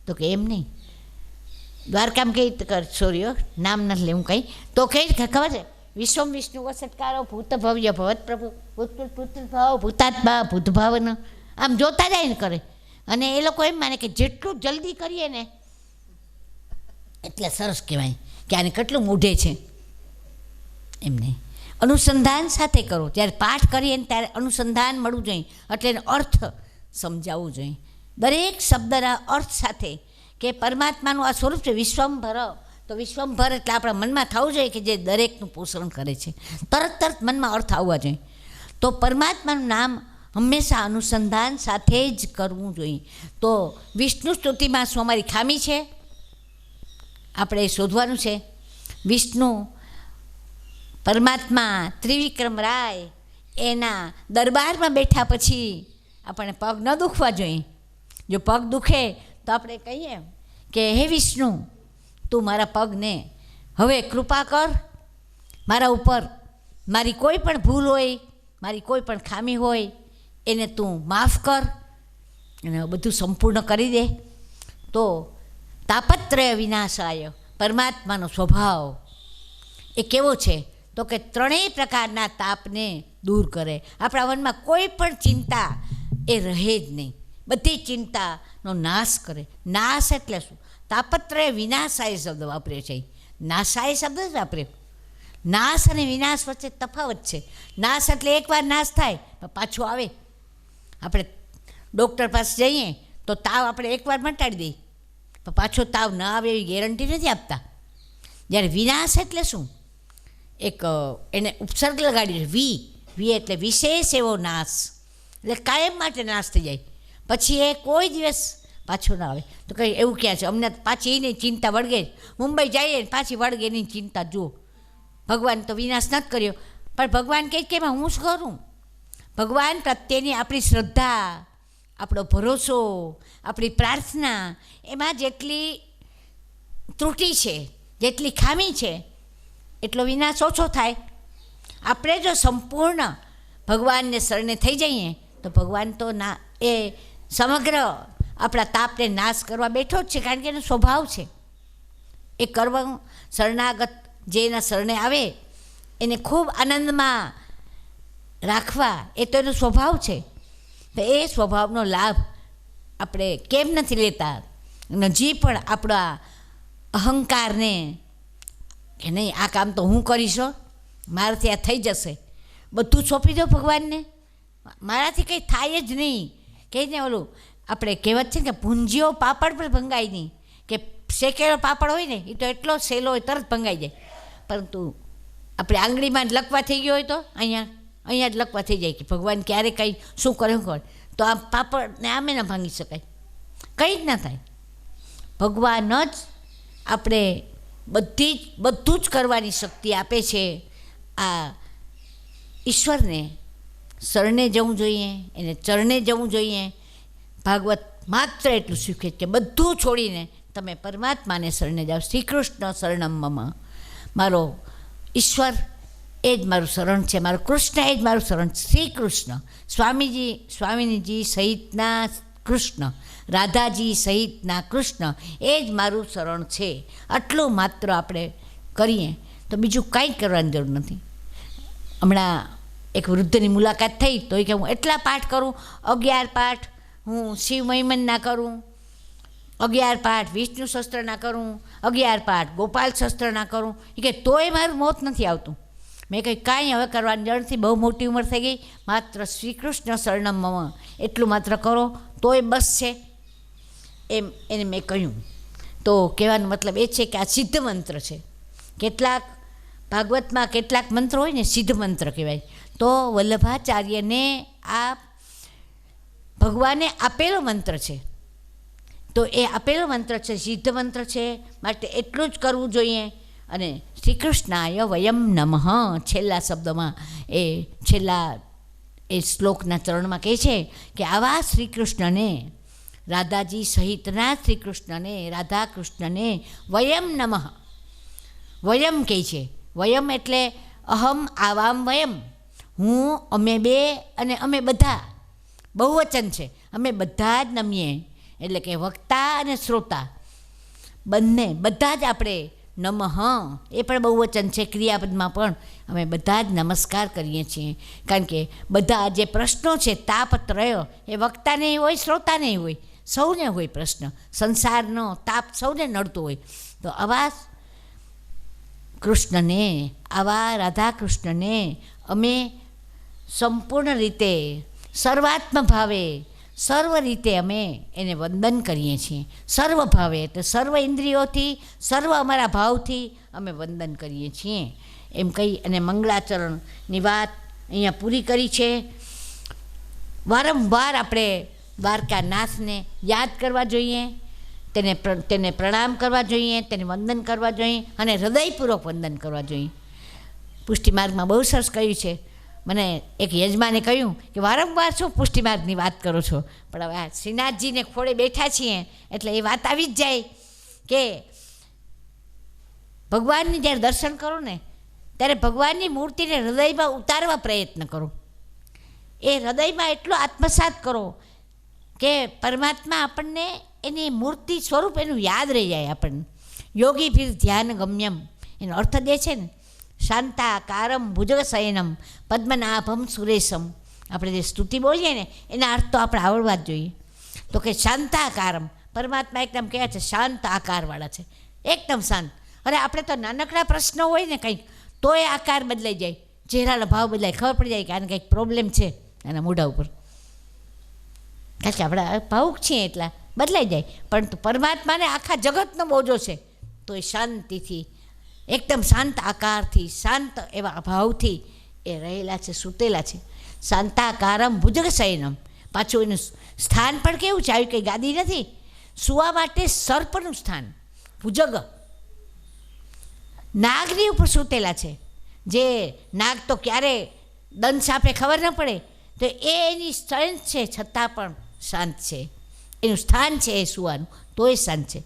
તો કે એમ નહીં, દ્વારકામાં કઈ નામ નથી લેવું કંઈ. તો કઈ ખબર છે? વિશ્વમ વિષ્ણુ વસત્કારો ભૂત ભવ્ય ભવત પ્રભુ ભૂતભાવ ભૂતાત્મા ભૂતભાવન, આમ જોતા જાય ને કરે. અને એ લોકો એમ માને કે જેટલું જલ્દી કરીએ ને એટલે સરસ કહેવાય, કે આને કેટલું મૂઢે છે. એમને અનુસંધાન સાથે કરો. જ્યારે પાઠ કરીએ ને ત્યારે અનુસંધાન મળવું જોઈએ, એટલે એનો અર્થ સમજાવવું જોઈએ. દરેક શબ્દના અર્થ સાથે કે પરમાત્માનું આ સ્વરૂપ છે વિશ્વંભર. તો વિશ્વંભર એટલે આપણા મનમાં થવું જોઈએ કે જે દરેકનું પોષણ કરે છે. તરત મનમાં અર્થ આવવા જોઈએ. તો પરમાત્માનું નામ હંમેશા અનુસંધાન સાથે જ કરવું જોઈએ. તો વિષ્ણુ સ્તુતિમાં શું અમારી ખામી છે? આપણે શોધવાનું છે. વિષ્ણુ પરમાત્મા ત્રિવિક્રમ રાય એના દરબારમાં બેઠા પછી આપણને પગ ન દુખવા જોઈએ. જો પગ દુખે તો આપણે કહીએ કે હે વિષ્ણુ, તું મારા પગને હવે કૃપા કર, મારા ઉપર મારી કોઈ પણ ભૂલ હોય, મારી કોઈ પણ ખામી હોય એને તું માફ કર અને બધું સંપૂર્ણ કરી દે. તો તાપત્રય વિનાશાય પરમાત્માનો સ્વભાવ એ કેવો છે? તો કે ત્રણેય પ્રકારના તાપને દૂર કરે. આપણા મનમાં કોઈ પણ ચિંતા એ રહે જ નહીં, બધી ચિંતાનો નાશ કરે. નાશ એટલે શું? તાપત્રય વિનાશાય શબ્દ વાપર્યો છે. નાશાય શબ્દ જ વાપર્યો. નાશ અને વિનાશ વચ્ચે તફાવત છે. નાશ એટલે એકવાર નાશ થાય પાછો આવે. આપણે ડૉક્ટર પાસે જઈએ તો તાવ આપણે એકવાર મટાડી દઈએ પણ પાછો તાવ ન આવે એવી ગેરંટી નથી આપતા. જ્યારે વિનાશ એટલે શું? એક એને ઉપસર્ગ લગાડી વી એટલે વિશેષ એવો નાશ, એટલે કાયમ માટે નાશ થઈ જાય, પછી એ કોઈ દિવસ પાછો ના આવે. તો કંઈ એવું ક્યાં છે? અમને પાછી એની ચિંતા વળગે. મુંબઈ જઈએ પાછી વળગે એની ચિંતા. જુઓ, ભગવાન તો વિનાશ નથી કર્યો, પણ ભગવાન કહે કે એમાં હું શું કરું? ભગવાન પ્રત્યેની આપણી શ્રદ્ધા, આપણો ભરોસો, આપણી પ્રાર્થના, એમાં જેટલી ત્રુટિ છે, જેટલી ખામી છે, એટલો વિનાશ ઓછો થાય. આપણે જો સંપૂર્ણ ભગવાનને શરણે થઈ જઈએ તો ભગવાન તો ના એ સમગ્ર આપણા તાપને નાશ કરવા બેઠો જ છે, કારણ કે એનો સ્વભાવ છે. એ કરવા શરણાગત જે એના શરણે આવે એને ખૂબ આનંદમાં રાખવા એ તો એનો સ્વભાવ છે. તો એ સ્વભાવનો લાભ આપણે કેમ નથી લેતા? હજી પણ આપણા અહંકારને કે નહીં આ કામ તો હું કરીશ, મારાથી આ થઈ જશે, બધું સોંપી દો ભગવાનને, મારાથી કંઈ થાય જ નહીં. કહીને ઓલું આપણે કહેવત છે ને કે ભૂંજીઓ પાપડ પણ ભંગાય નહીં, કે શેકેલો પાપડ હોય ને એ તો એટલો સહેલો હોય તરત ભંગાઈ જાય, પરંતુ આપણે આંગળીમાં જ લકવા થઈ ગયો હોય તો અહીંયા જ લકવા થઈ જાય કે ભગવાન ક્યારે કંઈ શું કરે તો આ પાપડને આમે ન ભાંગી શકાય, કંઈ જ ના થાય. ભગવાન જ આપણે બધું જ કરવાની શક્તિ આપે છે. આ ઈશ્વરને શરણે જવું જોઈએ, એને ચરણે જવું જોઈએ. ભાગવત માત્ર એટલું શીખે કે બધું છોડીને તમે પરમાત્માને શરણે જાઓ. શ્રી કૃષ્ણ શરણમ મમ, મારો ઈશ્વર એ જ મારું શરણ છે, મારો કૃષ્ણ એ જ મારું શરણ છે. શ્રી કૃષ્ણ, સ્વામીજી સહિતના કૃષ્ણ, રાધાજી સહિતના કૃષ્ણ એ જ મારું શરણ છે. આટલું માત્ર આપણે કરીએ તો બીજું કાંઈ કરવાની જરૂર નથી. હમણાં એક વૃદ્ધની મુલાકાત થઈ તો એ કે હું એટલા પાઠ કરું, 11 પાઠ હું શિવ મહિમનના કરું, 11 પાઠ વિષ્ણુ શસ્ત્રના કરું, 11 પાઠ ગોપાલ શસ્ત્રના કરું, એ કે તોય મારું મોત નથી આવતું. મેં કંઈ કાંઈ હવે કરવાની જરૂર નથી, બહુ મોટી ઉંમર થઈ ગઈ, માત્ર શ્રી કૃષ્ણ શરણમ મમ એટલું માત્ર કરો તોય બસ છે, એમ એને મેં કહ્યું. તો કહેવાનો મતલબ એ છે કે આ સિદ્ધ મંત્ર છે. કેટલાક ભાગવતમાં કેટલાક મંત્રો હોય ને સિદ્ધ મંત્ર કહેવાય. તો વલ્લભાચાર્યને આ ભગવાને આપેલો મંત્ર છે, તો એ આપેલો મંત્ર છે, સિદ્ધ મંત્ર છે, માટે એટલું જ કરવું જોઈએ. અને શ્રી કૃષ્ણાય વયમ નમઃ છેલ્લા શબ્દમાં છેલ્લા શ્લોકના ચરણમાં કહે છે કે આવા શ્રી કૃષ્ણને, રાધાજી સહિતના શ્રી કૃષ્ણને, રાધા કૃષ્ણને વયમ નમઃ, વયમ કહે છે. વયમ એટલે અહમ આવામ વયમ, હું, અમે બે અને અમે બધા, બહુવચન છે, અમે બધા જ નમીએ, એટલે કે વક્તા અને શ્રોતા બંને બધા જ આપણે નમઃ એ પણ બહુવચન છે, ક્રિયાપદમાં પણ અમે બધા જ નમસ્કાર કરીએ છીએ. કારણ કે બધા જે પ્રશ્નો છે તાપત્રય એ વક્તાને હોય, શ્રોતાને હોય, સૌને હોય પ્રશ્ન, સંસારનો તાપ સૌને નડતો હોય. તો આવા કૃષ્ણને, આવા રાધા કૃષ્ણને અમે સંપૂર્ણ રીતે સર્વાત્મ ભાવે સર્વ રીતે અમે એને વંદન કરીએ છીએ. સર્વ ભાવે એટલે સર્વ ઇન્દ્રિયોથી, સર્વ અમારા ભાવથી અમે વંદન કરીએ છીએ એમ કહી અને મંગળાચરણની વાત અહીંયા પૂરી કરી છે. વારંવાર આપણે દ્વારકાનાથને યાદ કરવા જોઈએ, તેને પ્રણામ કરવા જોઈએ, તેને વંદન કરવા જોઈએ અને હૃદયપૂર્વક વંદન કરવા જોઈએ. પુષ્ટિમાર્ગમાં બહુ સરસ કહ્યું છે. મને એક યજમાને કહ્યું કે વારંવાર શું પુષ્ટિમાર્ગની વાત કરો છો, પણ હવે આ શ્રીનાથજીને ખોળે બેઠા છીએ એટલે એ વાત આવી જ જાય કે ભગવાનની જ્યારે દર્શન કરો ને ત્યારે ભગવાનની મૂર્તિને હૃદયમાં ઉતારવા પ્રયત્ન કરો. એ હૃદયમાં એટલો આત્મસાત કરો કે પરમાત્મા આપણને એની મૂર્તિ સ્વરૂપ એનું યાદ રહી જાય આપણને. યોગી ફિર ધ્યાન ગમ્યમ એનો અર્થ જે છે ને, શાંતાકારમ ભુજગશયનમ પદ્મનાભમ સુરેશમ, આપણે જે સ્તુતિ બોલીએ ને એના અર્થ તો આપણે આવડવા જ જોઈએ. તો કે શાંતાકારમ, પરમાત્મા એકદમ કહે છે શાંત આકારવાળા છે, એકદમ શાંત. અરે આપણે તો નાનકડા પ્રશ્નો હોય ને કંઈક તો એ આકાર બદલાઈ જાય, ચહેરાનો ભાવ બદલાય, ખબર પડી જાય કે આને કંઈક પ્રોબ્લેમ છે એના મોઢા ઉપર, કારણ કે આપણે ભાવુક છીએ એટલા બદલાઈ જાય. પરંતુ પરમાત્માને આખા જગતનો બોજો છે તો એ શાંતિથી, એકદમ શાંત આકારથી, શાંત એવા ભાવથી એ રહેલા છે, સૂતેલા છે. શાંતાકારમ ભુજગશયનમ, પાછું એનું સ્થાન પણ કેવું છે, આવી કંઈ ગાદી નથી, સુવા માટે સર્પનું સ્થાન ભુજગ, નાગની ઉપર સૂતેલા છે. જે નાગ તો ક્યારે દંશ આપે ખબર ન પડે, તો એ એની સ્ટ્રેન્થ છે છતાં પણ શાંત છે, એનું સ્થાન છે એ સુવાનું, તો એ શાંત છે.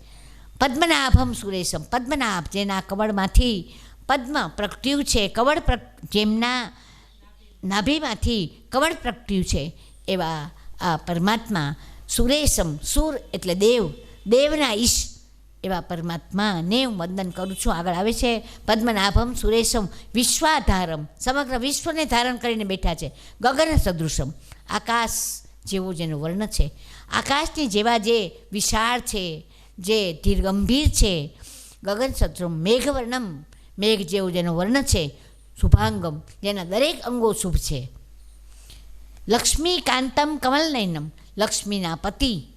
પદ્મનાભમ સુરેશમ, પદ્મનાભ જેના કમળમાંથી પદ્મ પ્રગટ્યું છે, કમળ જેમના નાભીમાંથી કમળ પ્રગટ્યું છે એવા આ પરમાત્મા સુરેશમ, સુર એટલે દેવ, દેવના ઈશ એવા પરમાત્માને હું વંદન કરું છું. આગળ આવે છે પદ્મનાભમ સુરેશમ વિશ્વાધારમ, સમગ્ર વિશ્વને ધારણ કરીને બેઠા છે. ગગન સદૃશમ, આકાશ જેવો જેનો વર્ણ છે, આકાશની જેવા જે વિશાળ છે, જે ધીરગંભીર છે. ગગન સદૃશમ મેઘવર્ણમ, મેઘ જેવો જેનો વર્ણ છે. શુભાંગમ, જેના દરેક અંગો શુભ છે. લક્ષ્મીકાંતમ કમલનયનમ, લક્ષ્મીના પતિ,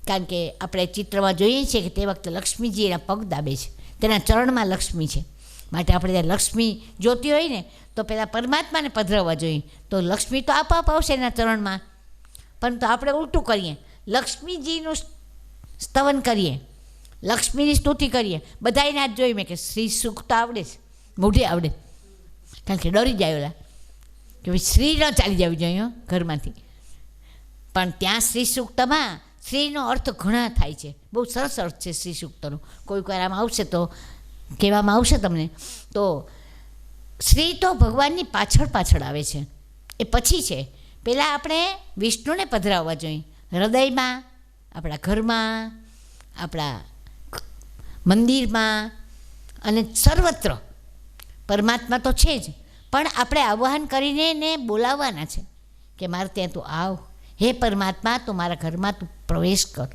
કારણ કે આપણે ચિત્રમાં જોઈએ છીએ કે તે વખતે લક્ષ્મીજી એના પગ દાબે છે, તેના ચરણમાં લક્ષ્મી છે. માટે આપણે જ્યારે લક્ષ્મી જોતી હોય ને તો પહેલાં પરમાત્માને પધરાવવા જોઈએ, તો લક્ષ્મી તો આપોઆપ આવશે એના ચરણમાં. પરંતુ આપણે ઉલટું કરીએ, લક્ષ્મીજીનું સ્તવન કરીએ, લક્ષ્મીની સ્તુતિ કરીએ. બધાને આજ જોઈ મેં કે શ્રી સુખ તો આવડે છે, મોઢે આવડે, કારણ કે ડરી જાય ઓલા કે ભાઈ શ્રી ન ચાલી જવી જોઈએ ઘરમાંથી. પણ ત્યાં શ્રી સૂક્તમાં શ્રીનો અર્થ ઘણા થાય છે, બહુ સરસ અર્થ છે શ્રી સૂક્તનો. કોઈ વાર આમ આવશે તો કહેવામાં આવશે તમને. તો શ્રી તો ભગવાનની પાછળ પાછળ આવે છે, એ પછી છે. પહેલાં આપણે વિષ્ણુને પધરાવવા જોઈએ હૃદયમાં, આપણા ઘરમાં, આપણા મંદિરમાં અને સર્વત્ર. પરમાત્મા તો છે જ, પણ આપણે આહ્વાન કરીને એને બોલાવવાના છે કે મારે ત્યાં તું આવ, હે પરમાત્મા તું મારા ઘરમાં તું પ્રવેશ કર.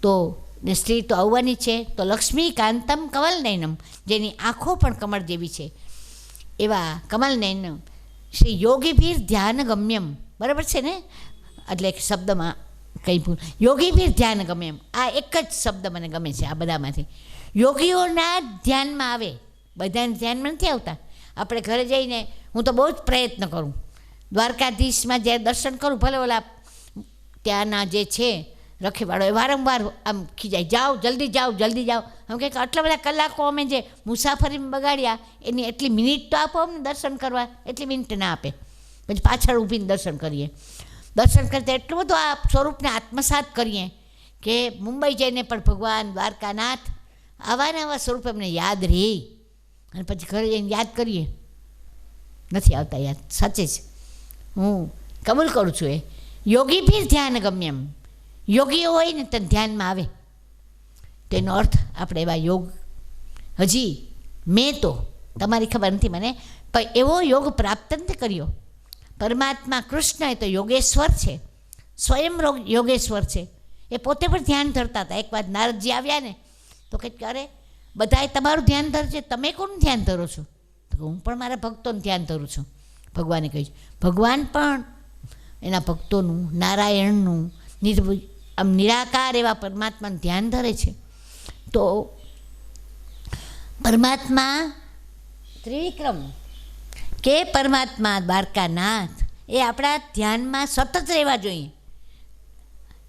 તો સ્ત્રી તો આવવાની છે. તો લક્ષ્મીકાંતમ કમલનયનમ, જેની આંખો પણ કમળ જેવી છે એવા કમલનયનમ શ્રી યોગીભીર ધ્યાન ગમ્યમ, બરાબર છે ને? એટલે એક શબ્દમાં કંઈ ભૂલ, યોગીભીર ધ્યાન ગમ્યમ, આ એક જ શબ્દ મને ગમે છે આ બધામાંથી. યોગીઓના ધ્યાનમાં આવે, બધાને ધ્યાનમાં નથી આવતા. આપણે ઘરે જઈને હું તો બહુ જ પ્રયત્ન કરું, દ્વારકાધીશમાં જ્યારે દર્શન કરું, ભલે ઓલા ત્યાંના જે છે રખેવાળો એ વારંવાર આમ ખીજાય, જાઓ જલ્દી જાઓ જલ્દી જાઓ. આમ કે આટલા બધા કલાકો અમે જે મુસાફરીમાં બગાડ્યા એની એટલી મિનિટ તો આપો અમને દર્શન કરવા, એટલી મિનિટ ના આપે. પછી પાછળ ઊભીને દર્શન કરીએ. દર્શન કરતાં એટલું બધું આ સ્વરૂપને આત્મસાત કરીએ કે મુંબઈ જઈને પણ ભગવાન દ્વારકાનાથ આવા ને આવા સ્વરૂપ અમને યાદ રહે. અને પછી ઘરે જઈને યાદ કરીએ, નથી આવતા યાદ, સાચે જ હું કબૂલ કરું છું. એ યોગી ભી ધ્યાન ગમ્યમ, યોગીઓ હોય ને તો ધ્યાનમાં આવે. તેનો અર્થ આપણે એવા યોગ, હજી મેં તો તમારી ખબર નથી મને, પણ એવો યોગ પ્રાપ્ત નથી કર્યો. પરમાત્મા કૃષ્ણ એ તો યોગેશ્વર છે, સ્વયં યોગેશ્વર છે. એ પોતે પણ ધ્યાન ધરતા હતા. એક વાર નારદજી આવ્યા ને તો કંઈક અરે બધાએ તમારું ધ્યાન ધરશે, તમે કોનું ધ્યાન ધરો છો? તો હું પણ મારા ભક્તોનું ધ્યાન ધરું છું. ભગવાને કહ્યું, ભગવાન પણ એના ભક્તોનું, નારાયણનું, આમ નિરાકાર એવા પરમાત્માનું ધ્યાન ધરે છે. તો પરમાત્મા ત્રિવિક્રમ કે પરમાત્મા દ્વારકાનાથ એ આપણા ધ્યાનમાં સતત રહેવા જોઈએ,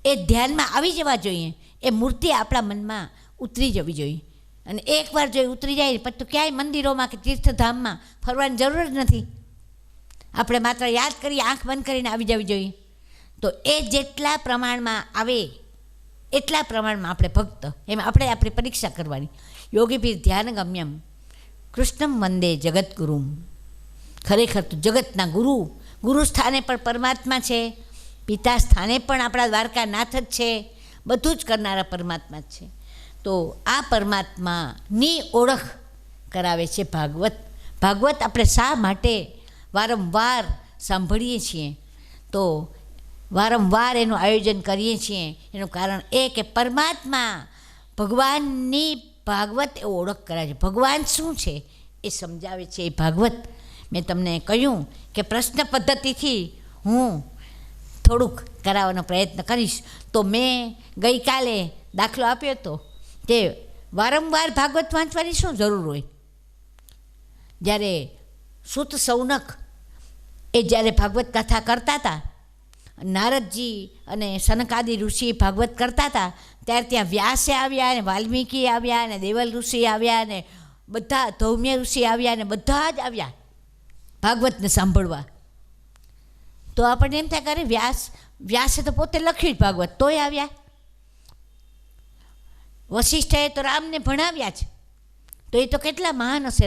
એ ધ્યાનમાં આવી જવા જોઈએ, એ મૂર્તિ આપણા મનમાં ઉતરી જવી જોઈએ. અને એકવાર જો ઉતરી જાય પછી તો ક્યાંય મંદિરોમાં કે તીર્થધામમાં ફરવાની જરૂર જ નથી. આપણે માત્ર યાદ કરી આંખ બંધ કરીને આવી જવી જોઈએ. તો એ જેટલા પ્રમાણમાં આવે એટલા પ્રમાણમાં આપણે ભક્ત, એમ આપણે આપણી પરીક્ષા કરવાની. યોગીભીર ધ્યાન ગમ્યમ કૃષ્ણમ વંદે જગતગુરુમ. ખરેખર તો જગતના ગુરુ સ્થાને પણ પરમાત્મા છે, પિતા સ્થાને પણ આપણા દ્વારકાનાથ જ છે, બધું જ કરનારા પરમાત્મા જ છે. તો આ પરમાત્માની ઓળખ કરાવે છે ભાગવત. ભાગવત આપણે શા માટે વારંવાર સાંભળીએ છીએ, તો વારંવાર એનું આયોજન કરીએ છીએ એનું કારણ એ કે પરમાત્મા ભગવાનની ભાગવત એ ઓળખ કરાવે છે. ભગવાન શું છે એ સમજાવે છે એ ભાગવત. મેં તમને કહ્યું કે પ્રશ્ન પદ્ધતિથી હું થોડુંક કરાવવાનો પ્રયત્ન કરીશ. તો મેં ગઈકાલે દાખલો આપ્યો હતો કે વારંવાર ભાગવત વાંચવાની શું જરૂર હોય. જ્યારે સૂત સૌનક એ જ્યારે ભાગવત કથા કરતા હતા, નારદજી અને સનકાદિ ઋષિ ભાગવત કરતા હતા, ત્યારે ત્યાં વ્યાસે આવ્યા અને વાલ્મીકી આવ્યા અને દેવલ ઋષિ આવ્યા અને બધા ધૌમ્ય ઋષિ આવ્યા અને બધા જ આવ્યા ભાગવતને સાંભળવા. તો આપણને એમ થાય કે વ્યાસે તો પોતે લખ્યું જ ભાગવત, તોય આવ્યા. વશિષ્ઠએ તો રામને ભણાવ્યા છે, તો એ તો કેટલા મહાન હશે.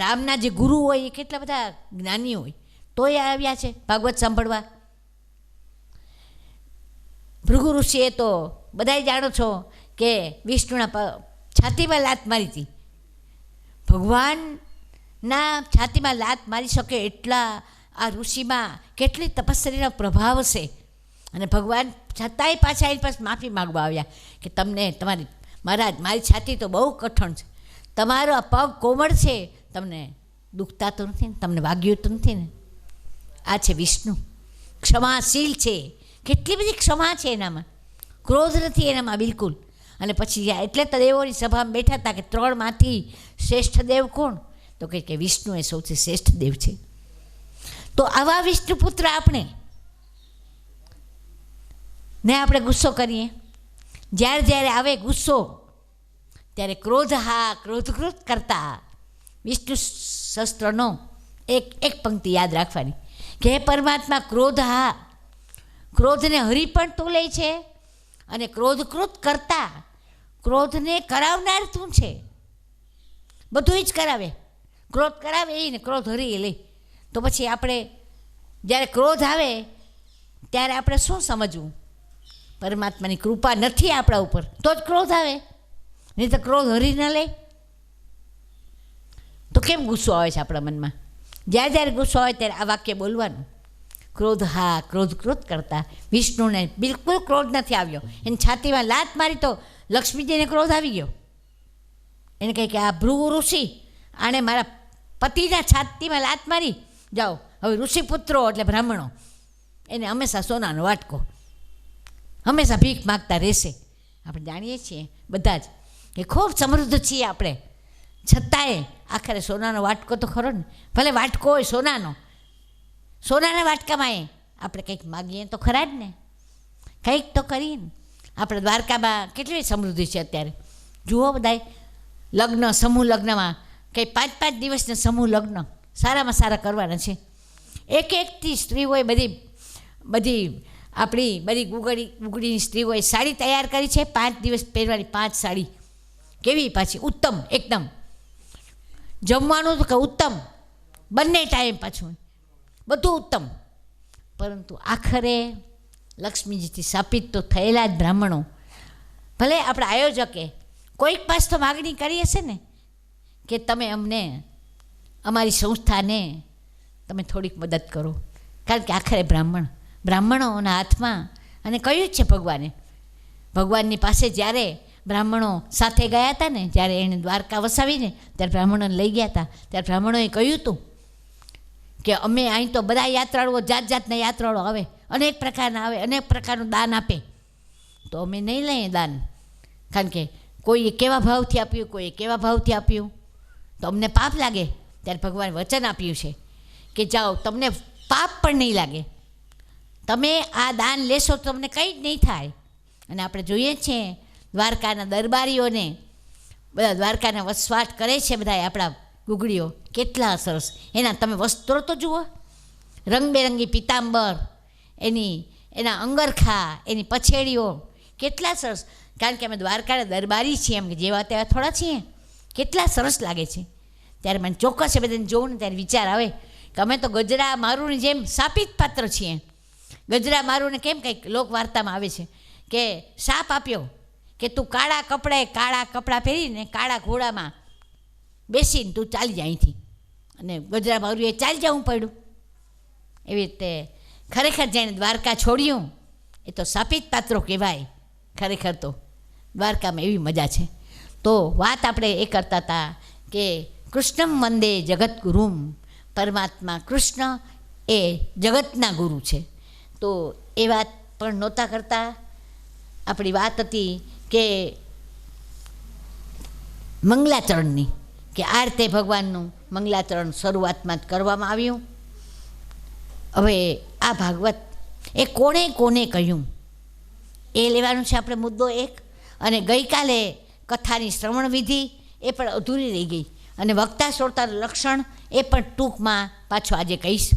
રામના જે ગુરુ હોય એ કેટલા બધા જ્ઞાની હોય, તોય આવ્યા છે ભાગવત સાંભળવા. ભૃગુ ઋષિએ તો બધાય જાણો છો કે વિષ્ણુના છાતીમાં લાત મારી હતી. ભગવાનના છાતીમાં લાત મારી શકે એટલા આ ઋષિમાં કેટલી તપસ્યાનો પ્રભાવ હશે. અને ભગવાન છતાંય પાછા એની પાસે માફી માગવા આવ્યા કે તમને મહારાજ મારી છાતી તો બહુ કઠણ છે, તમારો આ પગ કોમળ છે, તમને દુખતા તો નથી ને, તમને વાગ્યું તો નથી ને. આ છે વિષ્ણુ, ક્ષમાશીલ છે. કેટલી બધી ક્ષમા છે એનામાં, ક્રોધ નથી એનામાં બિલકુલ. અને પછી એટલે તો દેવોની સભામાં બેઠા હતા કે ત્રણમાંથી શ્રેષ્ઠ દેવ કોણ, તો કે વિષ્ણુ એ સૌથી શ્રેષ્ઠ દેવ છે. તો આવા વિષ્ણુપુત્ર આપણે ગુસ્સો કરીએ, જ્યારે આવે ગુસ્સો ત્યારે ક્રોધ કરતા વિષ્ણુ શસ્ત્રનો એક પંક્તિ યાદ રાખવાની કે હે પરમાત્મા ક્રોધને હરી પણ તું લે છે અને ક્રોધ કરતા ક્રોધને કરાવનાર તું છે. બધું જ કરાવે, ક્રોધ કરાવે એ ને ક્રોધ હરી લે. તો પછી આપણે જ્યારે ક્રોધ આવે ત્યારે આપણે શું સમજવું, પરમાત્માની કૃપા નથી આપણા ઉપર તો જ ક્રોધ આવે, નહીં તો ક્રોધ હરી ન લે. તો કેમ ગુસ્સો આવે છે આપણા મનમાં? જ્યારે ગુસ્સો આવે ત્યારે આ વાક્ય બોલવાનું, ક્રોધ કરતા વિષ્ણુને બિલકુલ ક્રોધ નથી આવ્યો. એની છાતીમાં લાત મારી તો લક્ષ્મીજીને ક્રોધ આવી ગયો. એને કહે કે આ ભૃગુ ઋષિ આણે મારા પતિના છાતીમાં લાત મારી, જાઓ હવે ઋષિપુત્રો એટલે બ્રાહ્મણો એને હંમેશા સોનાનો વાટકો, હંમેશા ભીખ માગતા રહેશે. આપણે જાણીએ છીએ બધા જ કે ખૂબ સમૃદ્ધ છીએ આપણે, છતાંય આખરે સોનાનો વાટકો તો ખરો ને. ભલે વાટકો હોય સોનાના વાટકામાં આપણે કંઈક માગીએ તો ખરા જ ને, કંઈક તો કરીએ ને. આપણે દ્વારકામાં કેટલી સમૃદ્ધિ છે અત્યારે. જુઓ બધાય લગ્ન, સમૂહ લગ્નમાં કંઈ 5-5 દિવસના સમૂહ લગ્ન સારામાં સારા કરવાના છે. એકથી સ્ત્રીઓએ બધી આપણી બધી ગુગળીની સ્ત્રીઓએ સાડી તૈયાર કરી છે, 5 દિવસ પહેરવાની 5 સાડી. કેવી પાછી ઉત્તમ એકદમ. જમવાનું તો કે ઉત્તમ, બંને ટાઈમ પાછું બધું ઉત્તમ. પરંતુ આખરે લક્ષ્મીજીથી શાપિત તો થયેલા જ બ્રાહ્મણો. ભલે આપણા આયોજકે કોઈક પાસે તો માગણી કરી હશે ને કે તમે અમને અમારી સંસ્થાને તમે થોડીક મદદ કરો, કારણ કે આખરે બ્રાહ્મણોના હાથમાં. અને કહ્યું જ છે ભગવાનની પાસે જ્યારે બ્રાહ્મણો સાથે ગયા હતા ને, જ્યારે એણે દ્વારકા વસાવીને ત્યારે બ્રાહ્મણોને લઈ ગયા હતા, ત્યારે બ્રાહ્મણોએ કહ્યું હતું કે અમે અહીં તો બધા યાત્રાળુઓ જાતના યાત્રાળુઓ આવે, અનેક પ્રકારના આવે, અનેક પ્રકારનું દાન આપે, તો અમે નહીં લઈએ દાન. કારણ કે કોઈએ કેવા ભાવથી આપ્યું, કોઈએ કેવા ભાવથી આપ્યું, તો અમને પાપ લાગે. ત્યારે ભગવાન વચન આપ્યું છે કે જાઓ, તમને પાપ પણ નહીં લાગે, તમે આ દાન લેશો તો તમને કંઈ જ નહીં થાય. અને આપણે જોઈએ છીએ દ્વારકાના દરબારીઓને, બધા દ્વારકાના વસવાટ કરે છે બધા આપણા ગુગળીઓ, કેટલા સરસ એના તમે વસ્ત્રો તો જુઓ, રંગબેરંગી પિતાંબર, એના અંગરખા, એની પછેડીઓ, કેટલા સરસ. કારણ કે અમે દ્વારકાના દરબારી છીએ, એમ કે જેવા તેવા થોડા છીએ, કેટલા સરસ લાગે છે. ત્યારે મને ચોક્કસ એ બધાને જોઉં ને ત્યારે વિચાર આવે કે અમે તો ગજરા મારુની જેમ શાપિત પાત્ર છીએ. ગજરા મારુને કેમ કંઈક લોકવાર્તામાં આવે છે કે શાપ આપ્યો કે તું કાળા કપડાં પહેરીને કાળા ઘોડામાં બેસીને તું ચાલી જાય અહીંથી, અને ગજરા મારુએ ચાલી જવું પડ્યું. એવી રીતે ખરેખર જેણે દ્વારકા છોડ્યું એ તો શાપિત પાત્રો કહેવાય. ખરેખર તો દ્વારકામાં એવી મજા છે. તો વાત આપણે એ કરતા હતા કે કૃષ્ણમ વંદે જગતગુરુમ, પરમાત્મા કૃષ્ણ એ જગતના ગુરુ છે. તો એ વાત પણ નહોતા કરતા. આપણી વાત હતી કે મંગલાચરણની, કે આ રીતે ભગવાનનું મંગલાચરણ શરૂઆતમાં જ કરવામાં આવ્યું. હવે આ ભાગવત એ કોણે કોને કહ્યું એ લેવાનું છે આપણે મુદ્દો એક. અને ગઈકાલે કથાની શ્રવણ વિધિ એ પણ અધૂરી રહી ગઈ, અને વક્તા શ્રોતાનું લક્ષણ એ પણ ટૂંકમાં પાછું આજે કહીશ.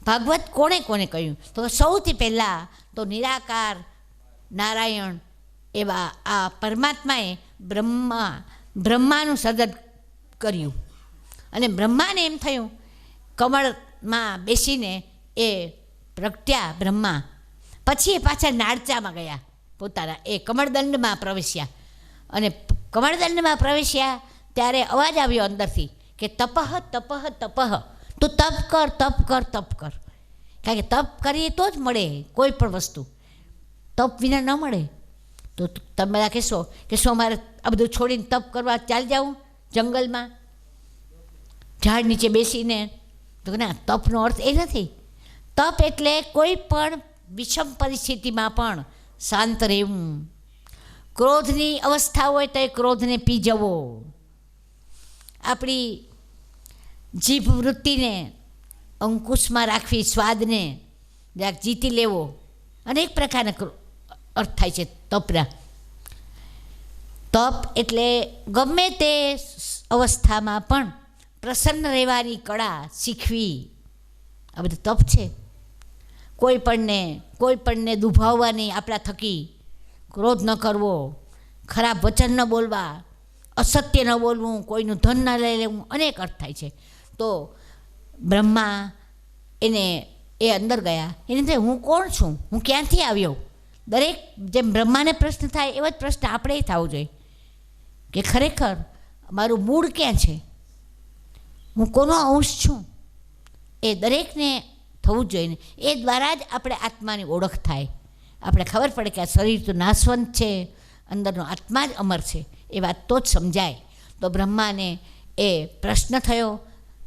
ભાગવત કોણે કોને કહ્યું, તો સૌથી પહેલાં તો નિરાકાર નારાયણ એવા આ પરમાત્માએ બ્રહ્માનું સર્જન કર્યું. અને બ્રહ્માને એમ થયું, કમળમાં બેસીને એ પ્રગટ્યા બ્રહ્મા, પછી એ પાછા નાળચામાં ગયા, પોતાના એ કમળદંડમાં પ્રવેશ્યા. અને કમળદંડમાં પ્રવેશ્યા ત્યારે અવાજ આવ્યો અંદરથી કે તપઃ તપઃ તપઃ, તું તપ કર તપ કર તપ કર. કારણ કે તપ કરીએ તો જ મળે કોઈ પણ વસ્તુ, તપ વિના ન મળે. તો તમે બધા કહેશો કે શું મારે આ બધું છોડીને તપ કરવા ચાલી જાઉં જંગલમાં ઝાડ નીચે બેસીને? તો ના, તપનો અર્થ એ નથી. તપ એટલે કોઈ પણ વિષમ પરિસ્થિતિમાં પણ શાંત રહેવું. ક્રોધની અવસ્થા હોય તો એ ક્રોધને પી જવો. આપણી જીભ વૃત્તિને અંકુશમાં રાખવી, સ્વાદને જરાક જીતી લેવો, અનેક પ્રકારના અર્થ થાય છે તપના. તપ એટલે ગમે તે અવસ્થામાં પણ પ્રસન્ન રહેવાની કળા શીખવી, આ બધું તપ છે. કોઈ પણને દુભાવવાની આપણા થકી, ક્રોધ ન કરવો, ખરાબ વચન ન બોલવા, અસત્ય ન બોલવું, કોઈનું ધન ન લઈ લેવું, અનેક અર્થ થાય છે. તો બ્રહ્મા એ અંદર ગયા, એને થાય હું કોણ છું, હું ક્યાંથી આવ્યો. દરેક જેમ બ્રહ્માને પ્રશ્ન થાય એવો જ પ્રશ્ન આપણે થવો જોઈએ કે ખરેખર મારું મૂળ ક્યાં છે, હું કોનો અંશ છું, એ દરેકને થવું જ જોઈએ. એ દ્વારા જ આપણે આત્માની ઓળખ થાય. આપણે ખબર પડે કે આ શરીર તો નાશવંત છે, અંદરનો આત્મા જ અમર છે, એ વાત તો જ સમજાય. તો બ્રહ્માને એ પ્રશ્ન થયો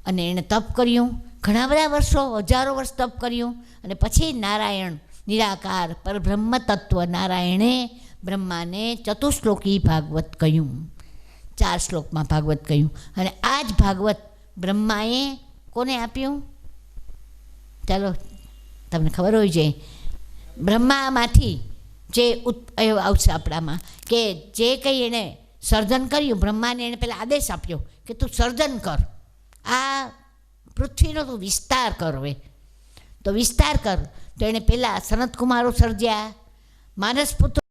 અને એણે તપ કર્યું, ઘણા બધા વર્ષો, હજારો વર્ષ તપ કર્યું. અને પછી નારાયણ નિરાકાર પરબ્રહ્મ તત્વ નારાયણે બ્રહ્માને ચતુશ્લોકી ભાગવત કહ્યું, 4 શ્લોકમાં ભાગવત કહ્યું. અને આ જ ભાગવત બ્રહ્માએ કોને આપ્યું? ચાલો તમને ખબર હોય છે, બ્રહ્મામાંથી જે આવશે આપણામાં કે જે કંઈ એણે સર્જન કર્યું, બ્રહ્માને એણે પહેલાં આદેશ આપ્યો કે તું સર્જન કર, આ પૃથ્વીનો તું વિસ્તાર કર. હવે તો વિસ્તાર કર. તો એણે પહેલાં સનતકુમારો સર્જ્યા, માનસપુત્રો